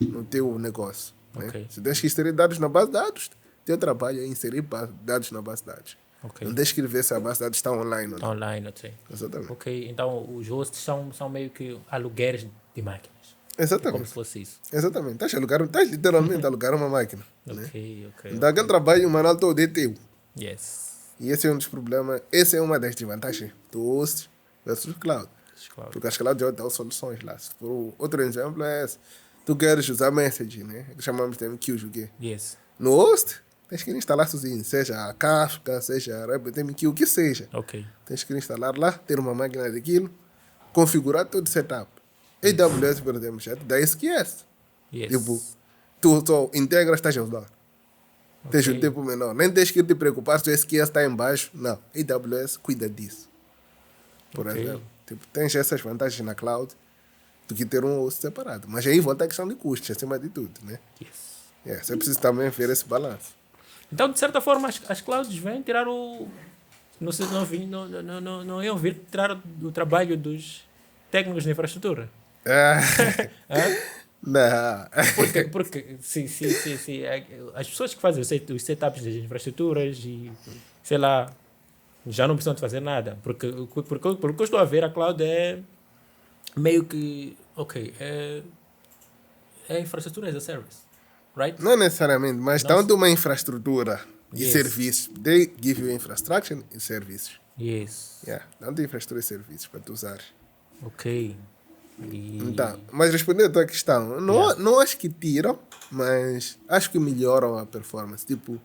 no teu negócio. Né? Ok. Se tens que inserir dados na base de dados, teu trabalho é inserir dados na base de dados. Ok. Não tens que ver se a base de dados está online ou não. Online, ok. Exatamente. Ok, então os hosts são meio que aluguéis de máquinas. Como Exatamente. se fosse isso. Exatamente. Estás literalmente a alugar uma máquina. Né? Ok, ok. Então aquele trabalho manual todo é teu. Yes. E esse é um dos problemas, essa é uma das desvantagens do host versus cloud. Claro. Porque as clouds já dão soluções lá. Se for outro exemplo é esse. Tu queres usar message, né? Que chamamos de MQs, o quê? Yes. No host, tens que instalar sozinho. Seja a Kafka, seja a RabbitMQ, o que seja. Ok. Tens que instalar lá, ter uma máquina daquilo, configurar todo o setup. AWS, por exemplo, já te dá SQS. Yes. Tipo, tu só integras, estás a usar. Tens um tempo menor. Nem tens que te preocupar se o SQS está embaixo. Não. AWS cuida disso. Por exemplo. Tipo, tens essas vantagens na cloud do que ter um host separado. Mas aí volta a questão de custos, acima de tudo, né? Yes. Você precisa também ver esse balanço. Então, de certa forma, as clouds vêm tirar o... Não iam vir tirar o trabalho dos técnicos de infraestrutura. Não. Porque sim, as pessoas que fazem os setups das infraestruturas e, sei lá, já não precisam de fazer nada. Porque eu estou a ver, a cloud é meio que, é infraestrutura as a service, right? Não necessariamente, mas tanto uma infraestrutura e Yes. serviços. They give you infrastructure e serviços. Yes. Yeah, tanto infraestrutura e serviços para tu usar. Ok. E... Então, mas respondendo a tua questão, não acho que tiram, mas acho que melhoram a performance. Tipo,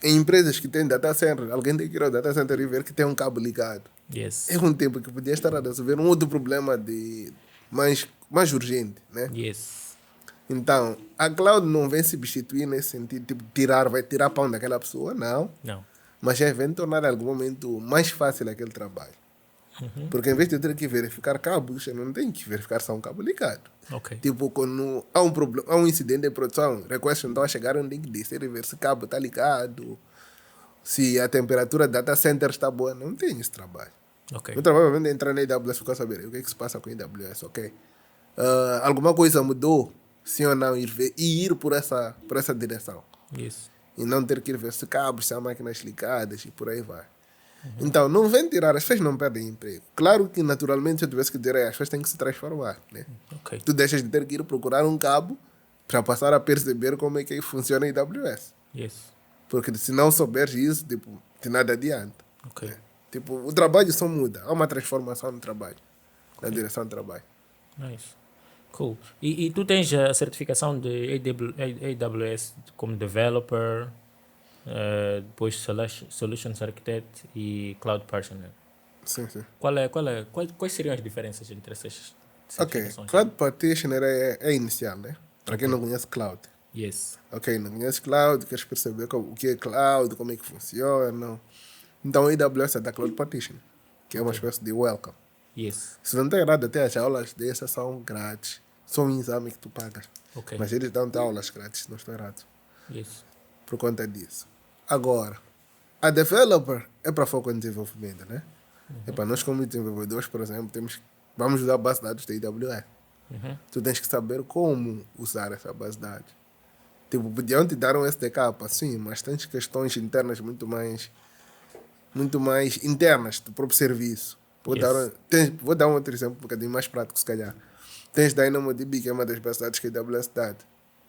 em empresas que têm data center, alguém tem que ir ao data center e ver que tem um cabo ligado. Yes. É um tempo que podia estar a resolver um outro problema mais urgente, né? Yes. Então, a cloud não vem substituir nesse sentido, tipo, vai tirar pão daquela pessoa, não. Não. Mas já vem tornar em algum momento mais fácil aquele trabalho. Porque em vez de eu ter que verificar cabos, eu não tenho que verificar só um cabo ligado. Ok. Tipo, quando há um problema, há um incidente de produção, request não está a chegar, eu tenho que descer e ver se o cabo está ligado, se a temperatura do data center está boa. Não tenho esse trabalho. Ok. Meu trabalho é entrar na AWS para saber o que é que se passa com a AWS, ok? Alguma coisa mudou, sim ou não, e ir por essa direção. Yes. E não ter que ir ver se cabos, se há máquinas ligadas e por aí vai. Então, não vem tirar, as pessoas não perdem emprego. Claro que, naturalmente, se eu tivesse que dizer, as pessoas têm que se transformar, né? Ok. Tu deixas de ter que ir procurar um cabo para passar a perceber como é que funciona a AWS. Yes. Porque se não souberes isso, tipo, de nada adianta. Ok. Tipo, o trabalho só muda. Há uma transformação no trabalho, na direção do trabalho. Nice. Cool. E tu tens a certificação de AWS como developer, depois Solutions Architect e Cloud Partner. Sim, sim. Quais seriam as diferenças entre essas Ok, certificações? Cloud Practitioner é inicial, né? Para quem não conhece Cloud. Yes. Ok, não conhece Cloud, queres perceber o que é Cloud, como é que funciona. Então, a AWS é da Cloud Practitioner, que é uma espécie de welcome. Yes. Se não tem nada, até as aulas dessas são grátis. Só um exame que tu pagas. Ok. Mas eles dão aulas grátis, não estou errado. Yes. Por conta disso. Agora, a developer é para foco em desenvolvimento, né? É para nós como desenvolvedores, por exemplo, vamos usar a base de dados da AWS. Tu tens que saber como usar essa base de dados. Tipo, podiam te dar um SDK, sim, mas tens questões internas muito mais internas do próprio serviço. Vou dar um outro exemplo um bocadinho mais prático, se calhar. Tens DynamoDB, que é uma das bases de dados que a AWS dá.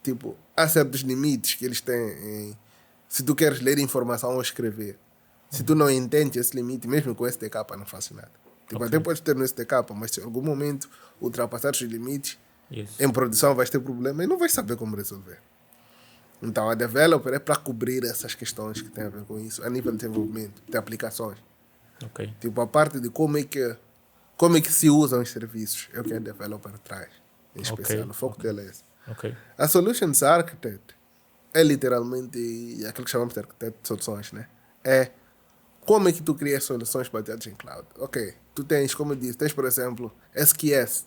Tipo, há certos limites que eles têm se tu queres ler informação ou escrever. Se tu não entende esse limite, mesmo com o SDK não faz nada. Tipo, até podes ter no SDK, mas se em algum momento ultrapassar os limites, Yes. em produção vais ter problema e não vais saber como resolver. Então, a developer é para cobrir essas questões que têm a ver com isso, a nível de desenvolvimento, de aplicações. Ok. Tipo, a parte de como é que se usam os serviços, é o que a developer traz, em especial. O foco dela é esse. Ok. A Solutions Architect é literalmente aquilo que chamamos de arquiteto de soluções, né? É como é que tu crias soluções baseadas em cloud. Ok, tu tens, como eu disse, tens, por exemplo, SQS,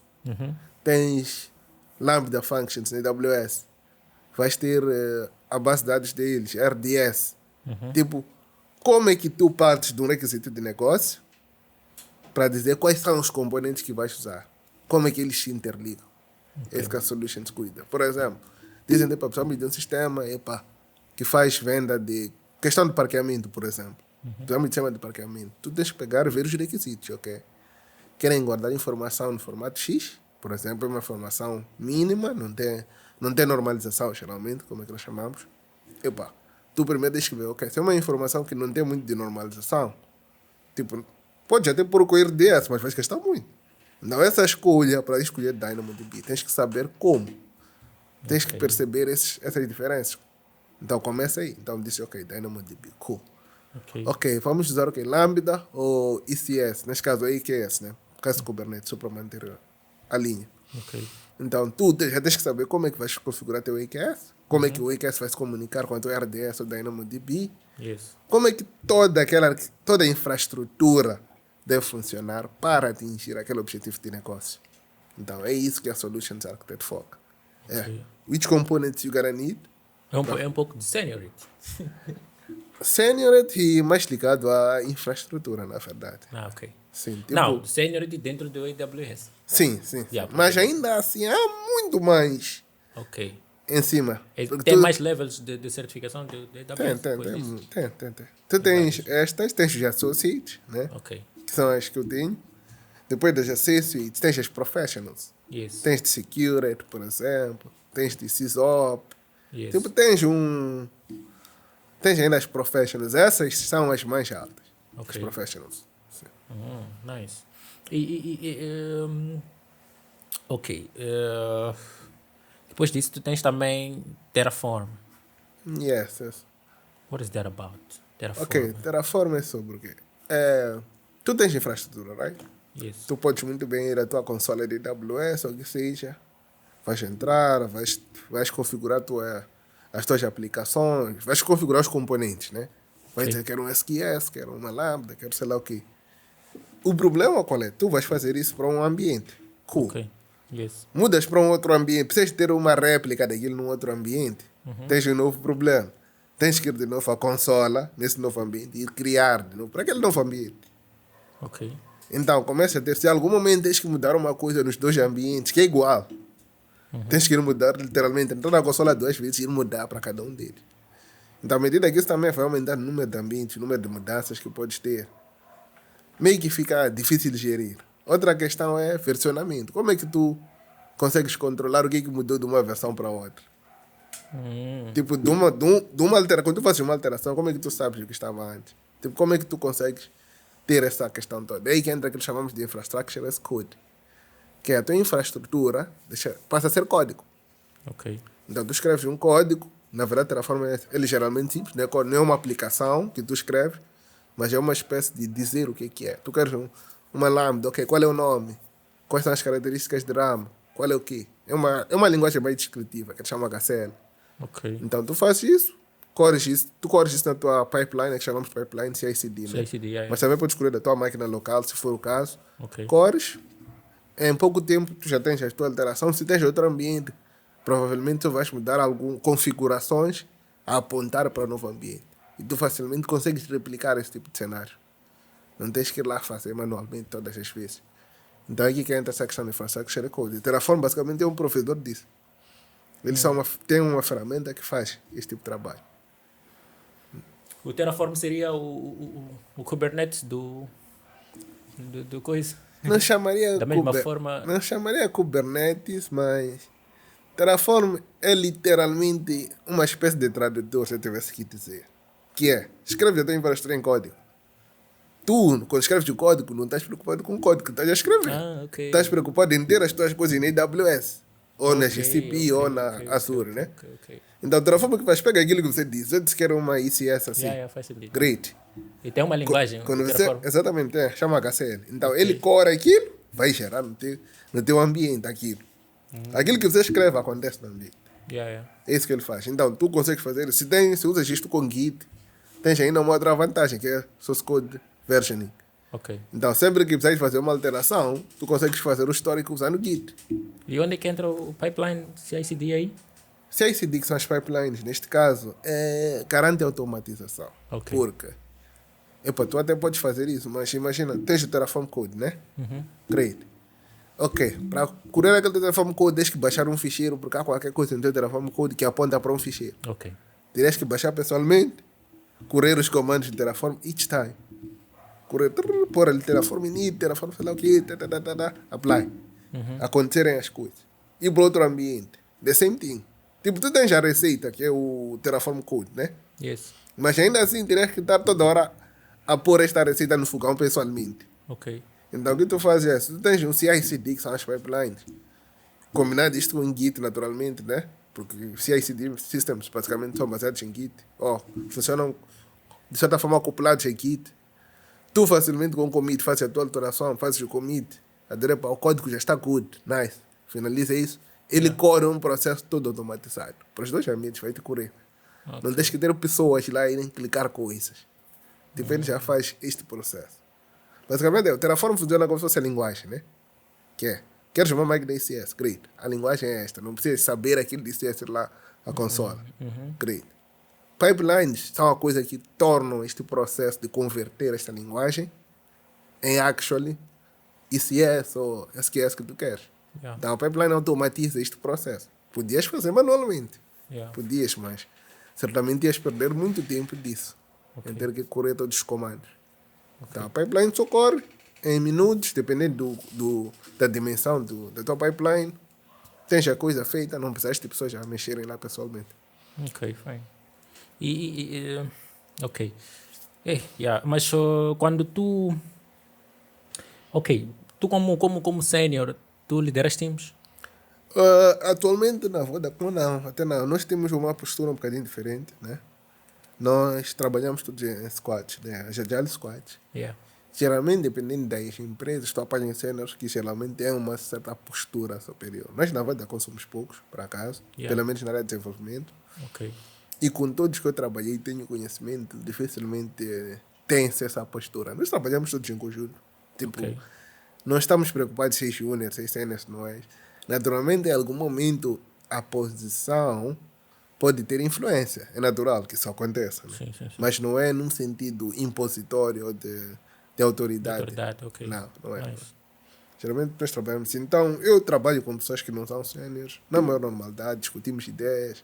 tens Lambda Functions na AWS, vais ter a base de dados deles, RDS. Tipo, como é que tu partes de um requisito de negócio para dizer quais são os componentes que vais usar? Como é que eles se interligam? É isso que a Solutions cuida. Por exemplo, dizem para a pessoa de um sistema que faz venda de questão de parqueamento, por exemplo. Precisamos de sistema de parqueamento. Tu tens que pegar e ver os requisitos, ok? Querem guardar informação no formato X, por exemplo, é uma informação mínima, não tem normalização, geralmente, como é que nós chamamos. Tu primeiro tens que ver, ok, se é uma informação que não tem muito de normalização, tipo, pode até pôr o RDS, mas vai gastar muito. Então, essa escolha, para escolher DynamoDB, tens que saber como. Tens que perceber essas diferenças. Então, começa aí. Então, disse, ok, DynamoDB, cool. Ok, vamos usar Lambda ou ECS, neste caso, EKS, né? Por causa do Kubernetes, só para manter a linha. Ok. Então, tu já tens que saber como é que vais configurar teu EKS, como é que o EKS vai se comunicar com o teu RDS ou DynamoDB, Yes. como é que toda a infraestrutura deve funcionar para atingir aquele objetivo de negócio. Então, é isso que a Solutions Architect foca. Which components you gonna need? É um pouco de seniority. Seniority mais ligado à infraestrutura, na verdade. Ok. Sim, tipo, Não, seniority dentro do AWS. sim. Yeah, Mas ainda assim, há muito mais Ok. em cima. Tem mais levels de certificação de AWS? Tem. Tu tens tens os associates, né? Ok. Que são as que eu tenho. Depois das associates, tens as professionals. Yes. Tens de security, por exemplo. Tens de SysOp. Yes. Tipo, tens ainda as professionals. Essas são as mais altas. Ok. As professionals. Sim. Nice. Ok. Depois disso, tu tens também Terraform. Yes. What is that about? Terraform. Ok, Terraform é sobre o quê? Tu tens infraestrutura, right? Yes. Tu podes muito bem ir à tua consola de AWS ou o que seja, vais entrar, vais configurar as tuas aplicações, vais configurar os componentes, né? Vais dizer que quero um SQS, quero uma Lambda, quero sei lá o quê. O problema qual é? Tu vais fazer isso para um ambiente. Cool. Ok. Yes. Mudas para um outro ambiente, precisas ter uma réplica daquilo num outro ambiente, tens um novo problema. Tens que ir de novo à consola, nesse novo ambiente, e criar de novo para aquele novo ambiente. Ok. Então, começa a ter, se em algum momento tens que mudar uma coisa nos dois ambientes, que é igual. Tens que ir mudar, literalmente, entrar na consola 2 vezes e ir mudar para cada um deles. Então, à medida que isso também vai aumentar o número de ambientes, o número de mudanças que podes ter, meio que fica difícil de gerir. Outra questão é versionamento. Como é que tu consegues controlar o que mudou de uma versão para outra? Tipo, de uma alteração, quando tu fazes uma alteração, como é que tu sabes o que estava antes? Tipo, como é que tu consegues ter essa questão toda? É aí que entra aquilo que chamamos de infrastructure as code. Que é a tua infraestrutura passa a ser código. Ok. Então, tu escreves um código, na verdade, Terraform ele é geralmente simples, né? Não é uma aplicação que tu escreves, mas é uma espécie de dizer o que é. Tu queres uma lambda, ok, qual é o nome? Quais são as características de RAM? Qual é o quê? É uma linguagem bem descritiva, que se chama HCL. Ok. Então, tu fazes isso, tu corres isso na tua pipeline, que chamamos de pipeline CI/CD, né? CI/CD, yeah. Mas também podes escolher da tua máquina local, se for o caso. Ok. Corres, em pouco tempo tu já tens a tua alteração. Se tens outro ambiente, provavelmente tu vais mudar algumas configurações a apontar para o novo ambiente. E tu facilmente consegues replicar esse tipo de cenário. Não tens que ir lá fazer manualmente todas as vezes. Então aqui que entra essa questão de infrastructure code. Terraform basicamente é um provedor disso. Eles têm uma ferramenta que faz esse tipo de trabalho. O Terraform seria o Kubernetes do coisa. Não chamaria Da mesma forma. Não chamaria Kubernetes, mas Terraform é literalmente uma espécie de tradutor, se eu tivesse que dizer. Que é, escreve a tua infraestrutura em código. Tu, quando escreves o código, não estás preocupado com o código que estás a escrever. Ok. Estás preocupado em ter as tuas coisas na AWS, ou na Ok, GCP, ou na Azure, né? Ok. Então, de Terraform que vais pegar aquilo que você diz. Eu disse que era uma ICS assim. Faz sentido. Great. E tem uma linguagem. Quando do você, Terraform. exatamente, chama HCL. Então, ele core aquilo, vai gerar no teu ambiente aquilo. Aquilo que você escreve acontece no ambiente. É isso que ele faz. Então, tu consegues fazer. Se usas isto com Git, tens ainda uma outra vantagem, que é source code versioning. Ok. Então, sempre que precisas fazer uma alteração, tu consegues fazer o histórico usando o Git. E onde é que entra o pipeline CI/CD aí? CI/CD, que são as pipelines, neste caso, garante a automatização. Ok. Porque, tu até podes fazer isso, mas imagina, tens o Terraform Code, né? Great. Ok, para correr aquele Terraform Code, tens que baixar um ficheiro, porque há qualquer coisa no teu Terraform Code que aponta para um ficheiro. Ok. Terias que baixar pessoalmente, correr os comandos de Terraform each time. Correr, pôr ali Terraform init, Terraform sei lá o que, apply. Acontecerem as coisas. E para outro ambiente, the same thing. Tipo, tu tens a receita, que é o Terraform Code, né? Yes. Mas ainda assim, terias que estar toda hora a pôr esta receita no fogão pessoalmente. Ok. Então, o que tu fazes é, se tu tens um CI/CD, que são as pipelines, combinado isto com Git, naturalmente, né? Porque CI/CD systems, basicamente, são baseados em Git. Funcionam, de certa forma, acoplados em Git. Tu, facilmente, com o commit, fazes a tua alteração, fazes o commit, o código já está good, nice. Finaliza isso. Ele corre um processo todo automatizado. Para os dois ambientes, vai te correr. Okay. Não tens que ter pessoas lá irem clicar coisas. Tipo, ele já faz este processo. Basicamente, o Terraform funciona como se fosse a linguagem, né? Que é, queres uma máquina ICS? Great. A linguagem é esta. Não precisas saber aquilo de ICS lá, a consola. Great. Pipelines são a coisa que tornam este processo de converter esta linguagem em actually ICS ou SQS que tu queres. Então, a pipeline automatiza este processo. Podias fazer manualmente. Podias, mas certamente ias perder muito tempo disso. Em ter que correr todos os comandos. Então, a pipeline só corre em minutos, dependendo da dimensão da tua pipeline. Tens a coisa feita, não precisas de pessoas a mexerem lá pessoalmente. Ok, fine. Ok. Mas quando tu... Ok, tu como sênior, tu lideras times? Atualmente na Vodacom não, até não. Nós temos uma postura um bocadinho diferente, né? nós trabalhamos todos em squads, né? As Agile squads. Yeah. Geralmente, dependendo das empresas, tu apanhas seniors que geralmente têm uma certa postura superior. Nós na Vodacom somos poucos, por acaso, Yeah. pelo menos na área de desenvolvimento. Ok. E com todos que eu trabalhei e tenho conhecimento, dificilmente tem-se essa postura. Nós trabalhamos todos em conjunto. Tipo, Ok. não estamos preocupados se é júnior, se é sênior, se não é. Naturalmente, em algum momento, a posição pode ter influência. É natural que isso aconteça. Né? Sim, sim, sim. Mas não é num sentido impositório ou de autoridade. Autoridade, ok. Não, não é. Nice. Geralmente nós trabalhamos assim. Então, eu trabalho com pessoas que não são sêniores, na maior normalidade, discutimos ideias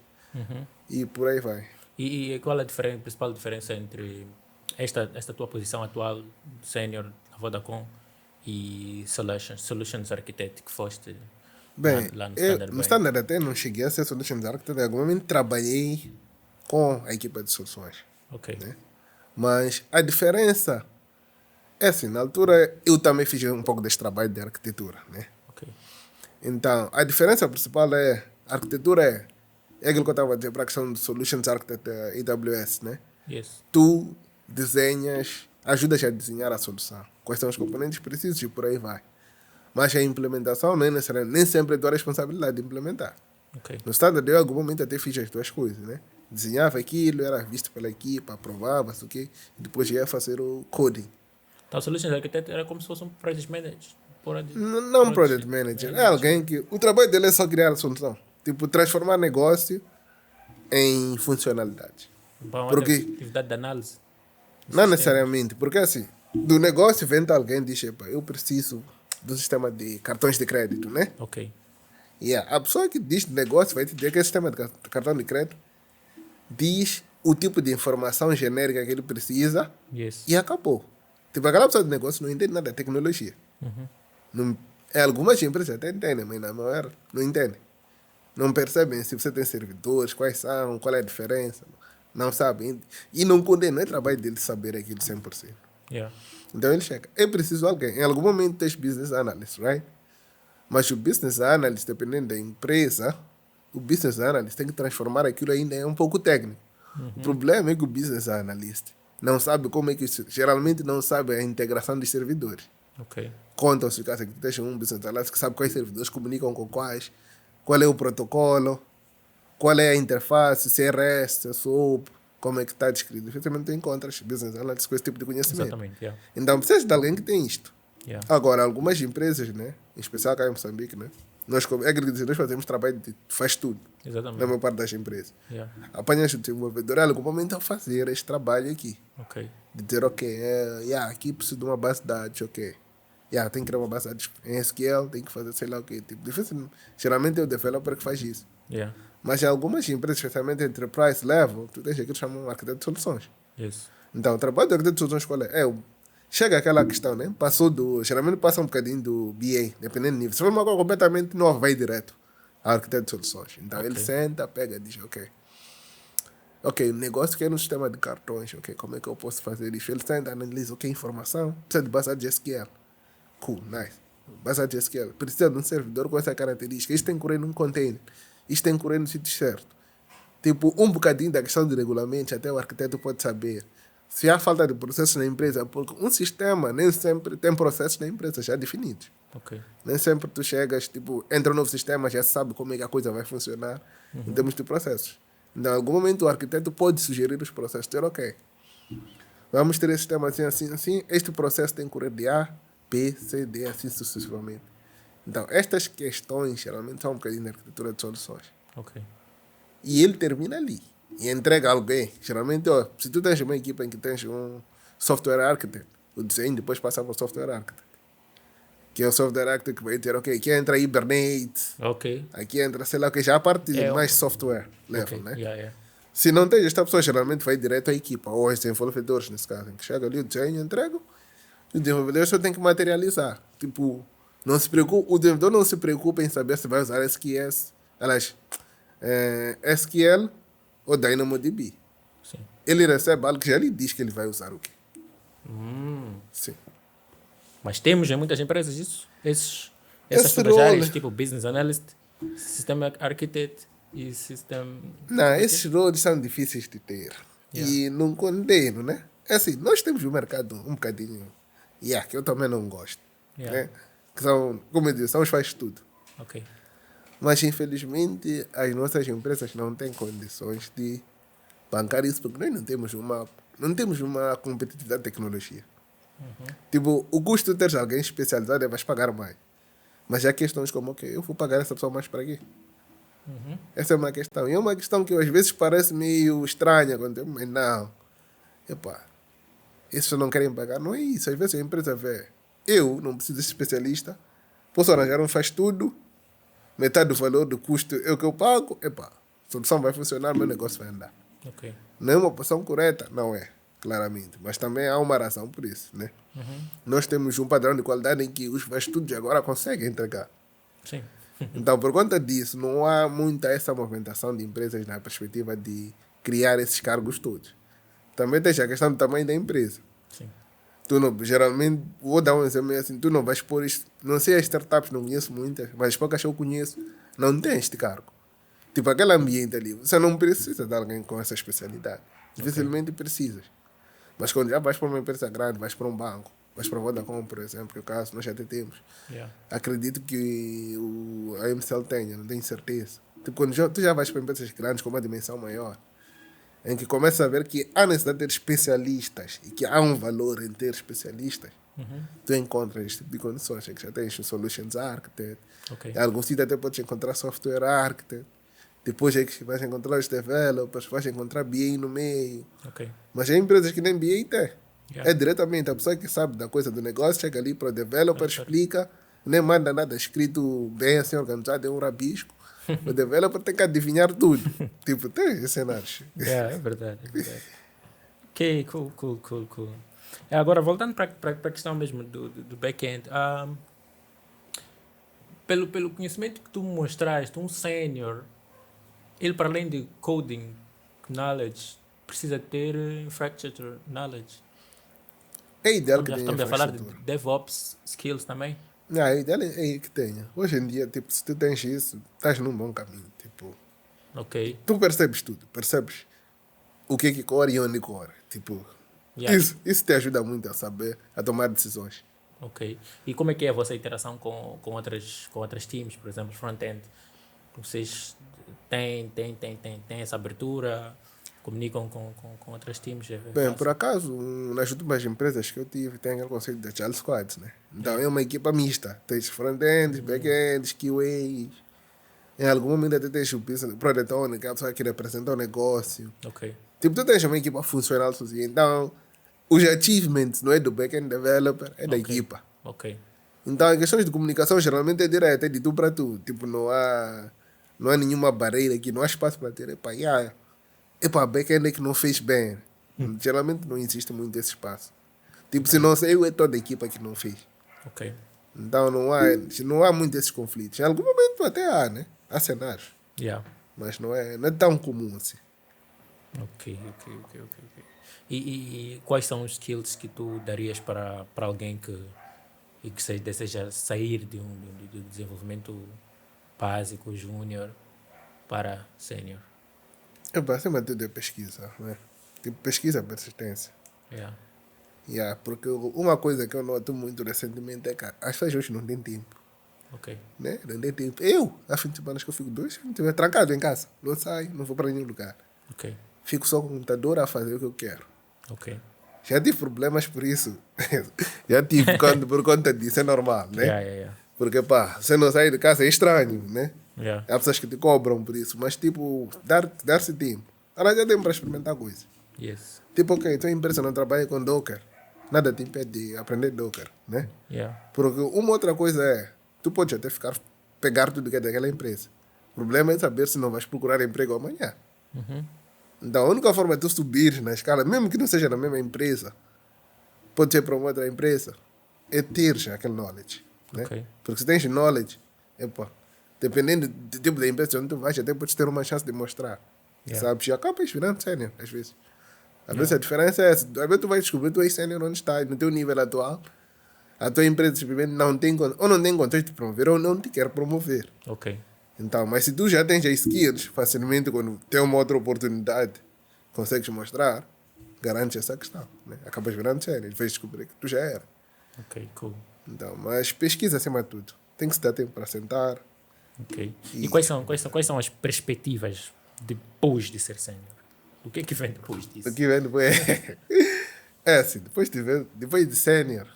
e por aí vai. E qual é a principal diferença entre esta tua posição atual, sênior na Vodacom, e Solutions Architect que foste Bem, lá no eu Standard no Bank? Standard até não cheguei a ser Solutions Architect, em algum momento trabalhei com a equipa de soluções. Ok. Né? Mas a diferença é assim, na altura eu também fiz um pouco deste trabalho de arquitetura. Né? Ok. Então, a diferença principal é, a arquitetura é aquilo que eu estava a dizer para a questão de Solutions Architect AWS, né? Yes. Tu desenhas, ajudas a desenhar a solução. Quais são os componentes precisos e por aí vai. Mas a implementação não é necessariamente, nem sempre é tua responsabilidade de implementar. Ok. No Standard, eu em algum momento até fiz as duas coisas, né? Desenhava aquilo, era visto pela equipa, aprovava, isso aqui, e depois ia fazer o coding. Então, Solutions Architect era como se fosse um project manager. Não um project manager, é alguém que o trabalho dele é só criar a solução. Tipo, transformar negócio em funcionalidade. Para uma Porque atividade de análise. não necessariamente, porque assim, do negócio vem alguém e diz, "Epa, eu preciso do sistema de cartões de crédito, né? Ok. Yeah. A pessoa que diz de negócio vai te dizer que é sistema de cartão de crédito diz o tipo de informação genérica que ele precisa Yes. e acabou. Tipo, aquela pessoa de negócio não entende nada de tecnologia. Não, algumas empresas até entendem, mas na maior não entendem. Não percebem se você tem servidores, quais são, qual é a diferença. Não sabem. E não podem, não é trabalho deles saber aquilo 100%. Yeah. Então ele chega. É preciso alguém. Em algum momento tens business analyst, right? Mas o business analyst, dependendo da empresa, o business analyst tem que transformar aquilo ainda em um pouco técnico. O problema é que o business analyst não sabe como é que isso, geralmente não sabe a integração dos servidores. Ok. Conta-se o caso que deixa um business analyst que sabe quais servidores comunicam com quais, qual é o protocolo, qual é a interface, se é REST, se é SOAP, como é que está descrito. Dificilmente tu encontras business analysts com esse tipo de conhecimento. Exatamente. Yeah. Então precisa de alguém que tem isto. Yeah. Agora, algumas empresas, né, em especial cá em Moçambique, né, nós fazemos trabalho de faz tudo, na Exatamente. maior parte das empresas. Yeah. Apanhas o desenvolvedor, em algum momento a fazer este trabalho aqui. Ok. De dizer, ok, aqui preciso de uma base de dados, ok. Tem que criar uma base de dados em SQL, tem que fazer sei lá o quê. Tipo, difícil, geralmente é o developer que faz isso. Yeah. Mas em algumas empresas, especialmente enterprise level, tu tens aquilo que chamam de arquiteto de soluções. Yes. Então, o trabalho do arquiteto de soluções qual é? Chega aquela questão, né? Geralmente passa um bocadinho do BA, dependendo do nível. Se for uma coisa completamente nova, vai direto ao arquiteto de soluções. Então, ele senta, pega e diz, ok, o negócio que é no sistema de cartões, ok, como é que eu posso fazer isso? Ele senta, analisa, ok, informação, precisa de base de SQL. Cool, nice. Base de SQL. Precisa de um servidor com essa característica. Isto tem que correr num container. Isto tem que correr no sítio certo. Tipo, um bocadinho da questão de regulamentos, até o arquiteto pode saber. Se há falta de processos na empresa, porque um sistema nem sempre tem processos na empresa já definidos. Ok. Nem sempre tu chegas, tipo, entra um novo sistema, já sabe como é que a coisa vai funcionar em termos de processos. Então, em algum momento, o arquiteto pode sugerir os processos. Dizer, ok, vamos ter esse sistema assim, assim, assim. Este processo tem que correr de A, B, C, D, assim sucessivamente. Então, estas questões, geralmente, são um bocadinho de arquitetura de soluções. Ok. E ele termina ali. E entrega a alguém. Geralmente, se tu tens uma equipa em que tens um software architect, o desenho depois passa para o software architect. Que é o software architect que vai dizer, ok, aqui entra Hibernate, Ok. aqui entra, sei lá, que já a parte É, mais software level, Ok. né? Yeah. Se não tens esta pessoa, geralmente vai direto à equipa, ou aos desenvolvedores, nesse caso, em que chega ali o desenho, entrega, e o desenvolvedor só tem que materializar. Tipo, não se preocupa, o desenvolvedor não se preocupa em saber se vai usar SQL ou DynamoDB. Sim. Ele recebe algo que já lhe diz que ele vai usar o quê. Sim. Mas temos em muitas empresas isso. Essas Esse todas as áreas, role- tipo Business Analyst, System Architect e System... Não, esses roles são difíceis de ter. e não condeno, né? É assim, nós temos um mercado um bocadinho, que eu também não gosto, né? Que são, como eu disse, são os faz tudo. Ok. Mas infelizmente as nossas empresas não têm condições de bancar isso porque nós não temos uma competitividade de tecnologia. Tipo, o custo de ter alguém especializado é vais pagar mais. Mas há questões como, ok, eu vou pagar essa pessoa mais para quê? Essa é uma questão. E é uma questão que às vezes parece meio estranha, mas não. Epá, esses não querem pagar. Não é isso. Às vezes a empresa vê, eu não preciso de especialista, posso arranjar um faz tudo, metade do valor do custo é o que eu pago, epá, a solução vai funcionar, meu negócio vai andar. Ok. Não é uma posição correta? Não é, claramente. Mas também há uma razão por isso, né? Nós temos um padrão de qualidade em que os faz tudo de agora conseguem entregar. Sim. Então, por conta disso, não há muita essa movimentação de empresas na perspectiva de criar esses cargos todos. Também tem a questão do tamanho da empresa. Sim. Tu não, geralmente, vou dar um exemplo assim, tu não vais pôr isto, não sei as startups, não conheço muitas, mas poucas que eu conheço, não tem este cargo. Tipo, aquele ambiente ali, você não precisa de alguém com essa especialidade. Dificilmente precisas. Mas quando já vais para uma empresa grande, vais para um banco, vais para a Vodacom, por exemplo, que é o caso, nós já até temos. Acredito que a MCL tenha, não tenho certeza. Tipo, quando tu já vais para empresas grandes com uma dimensão maior, em que começa a ver que há necessidade de ter especialistas e que há um valor em ter especialistas, tu encontras este tipo de condições, em que já tens o Solutions Architect, Ok. em alguns sítios até podes encontrar Software Architect, depois é que vais encontrar os developers, vais encontrar BA no meio, Ok. mas há empresas que nem BA tem. Yeah. É diretamente a pessoa que sabe da coisa do negócio, chega ali para o developer, explica, nem manda nada escrito bem assim organizado, é um rabisco. O developer tem que adivinhar tudo. Tipo, tem esses cenários. É verdade, é verdade. Ok, cool. Agora, voltando para a questão mesmo do back-end, pelo conhecimento que tu me mostraste, um sênior, ele para além de coding knowledge, precisa ter infrastructure knowledge. É ideal que Estamos tenha a falar de infraestrutura. DevOps skills também? Não, é ideal é que tenha. Hoje em dia, tipo, se tu tens isso, estás num bom caminho. Tipo, Ok. tu percebes tudo. Percebes o que corre e onde corre. Tipo, Yeah. isso te ajuda muito a saber, a tomar decisões. Ok. E como é que é a vossa interação com outras teams, por exemplo, front-end? Vocês têm essa abertura? Comunicam com outras teams? Bem, por acaso, nas últimas empresas que eu tive, tem aquele conceito de Agile Squads, né? Então é uma equipa mista. Tens front-ends, back-ends, QAs. Em algum momento até tens o business, product owner, que é a pessoa que representa o negócio. Ok. Tipo, tu tens uma equipa funcional sozinha. Então, os achievements não é do back-end developer, é da equipa. Ok. Então, as questões de comunicação geralmente é direta, é de tu para tu. Tipo, não há nenhuma barreira aqui, não há espaço para ter. Epa, back-end é que não fez bem. Geralmente não existe muito esse espaço. Tipo, se não sei, é toda a equipa que não fez. Ok. Então, não há muito esses conflitos. Em algum momento até há, né? Há cenários. Yeah. Mas não é tão comum assim. Ok. E quais são os skills que tu darias para alguém que deseja sair de do desenvolvimento básico, júnior, para sênior? Acima de tudo é pesquisa, né? Tipo, pesquisa, persistência. Porque uma coisa que eu noto muito recentemente é que as pessoas hoje não têm tempo. Ok. Né? Não tem tempo. Há fim de semana que eu fico 2 trancado em casa. Não saio, não vou para nenhum lugar. Ok. Fico só com o computador a fazer o que eu quero. Ok. Já tive problemas por isso. Já tive por conta disso, é normal, né? Yeah. Porque, você não sai de casa é estranho, né? Yeah. Há pessoas que te cobram por isso, mas, tipo, dar-se tempo. Arranjar tempo para experimentar coisas. Yes. Tipo, ok, tua empresa não trabalha com Docker. Nada te impede de aprender Docker, né? Yeah. Porque uma outra coisa é, tu podes até pegar tudo que é daquela empresa. O problema é saber se não vais procurar emprego amanhã. Então, a única forma de tu subir na escala, mesmo que não seja na mesma empresa, pode ser para uma outra empresa, é ter já aquele knowledge. Né? Ok. Porque se tens knowledge, dependendo do tipo de empresa onde tu vais, até podes ter uma chance de mostrar. Yeah. Sabes? E acabas virando sênior, às vezes. Às vezes a diferença é essa. Às vezes tu vais descobrir que tu és sênior onde estás, no teu nível atual. A tua empresa simplesmente não tem condições de te promover ou não te quer promover. Ok. Então, mas se tu já tens as skills, facilmente quando tem uma outra oportunidade, consegues mostrar, garantes essa questão. Né? Acabas virando sénior, vais descobrir que tu já era. Ok, cool. Então, mas pesquisa acima de tudo. Tem que se dar tempo para sentar. Ok. E quais são as perspectivas depois de ser sénior? O que é que vem depois disso? Aqui vem depois. É assim, depois de sénior,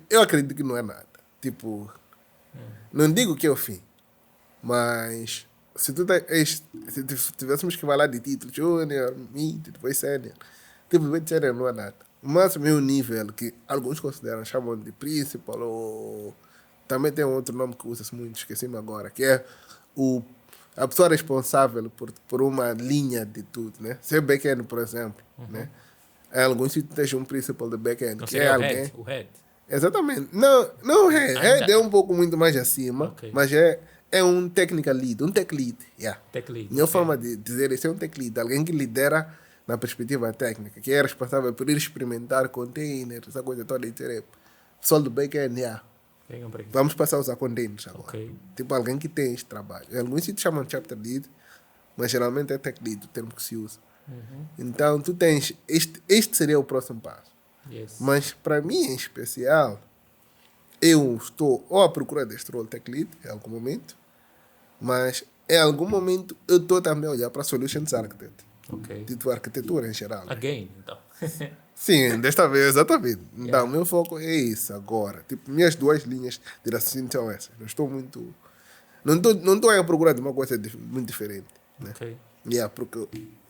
eu acredito que não é nada. Tipo, não digo que é o fim, mas se tivéssemos que falar de título júnior, mid, depois sénior, tipo, depois de sénior não é nada. O máximo é um nível que alguns chamam de principal, ou também tem um outro nome que usa-se muito, esqueci-me agora, que é a pessoa responsável por uma linha de tudo, né? Ser back-end, por exemplo, né? Em alguns sítios tem um principal de back-end, Não que seria é o alguém... head? O head. Exatamente. Não, head é um pouco muito mais acima, Ok. mas é um technical lead, um tech lead. Yeah. Tech lead. Minha Ok. forma de dizer isso é um tech lead, alguém que lidera na perspectiva técnica, que é responsável por ir experimentar containers, essa coisa toda e dizer, pessoal do back-end, yeah, Tem um break. vamos passar a usar containers agora. Ok. Tipo, alguém que tem este trabalho. Alguns sítios chamam de chapter lead, mas geralmente é tech lead, o termo que se usa. Então, tu tens, este seria o próximo passo. Yes. Mas para mim em especial, eu estou ou à procura deste role tech lead em algum momento, mas em algum momento eu estou também a olhar para solutions architect, Ok. tipo arquitetura em geral. Again, então. Sim, desta vez, exatamente. Então, Yeah. meu foco é isso agora. Tipo, minhas duas linhas de raciocínio são essas. Não estou muito... Não estou à procura de uma coisa muito diferente. Né? Ok. Yeah, porque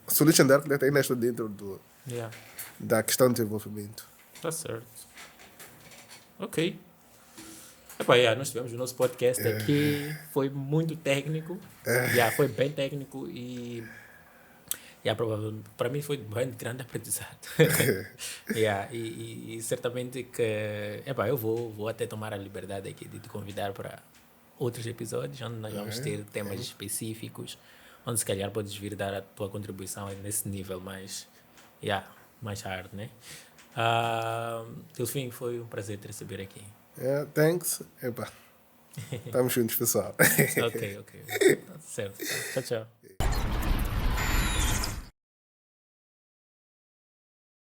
solution architect ainda estou dentro Yeah. da questão de desenvolvimento. Tá certo. Ok. Epá, yeah, nós tivemos o nosso podcast aqui. Foi muito técnico. Yeah, foi bem técnico e... Yeah, provavelmente, para mim foi bem grande aprendizado. Yeah, e certamente que... Epá, eu vou até tomar a liberdade aqui de te convidar para outros episódios, onde nós vamos ter temas específicos, onde se calhar podes vir dar a tua contribuição nesse nível mais... Yeah, mais hard, né? Delfim, foi um prazer te receber aqui. Yeah, thanks. Epa, estamos juntos, pessoal. Ok. Certo. Tchau, tchau.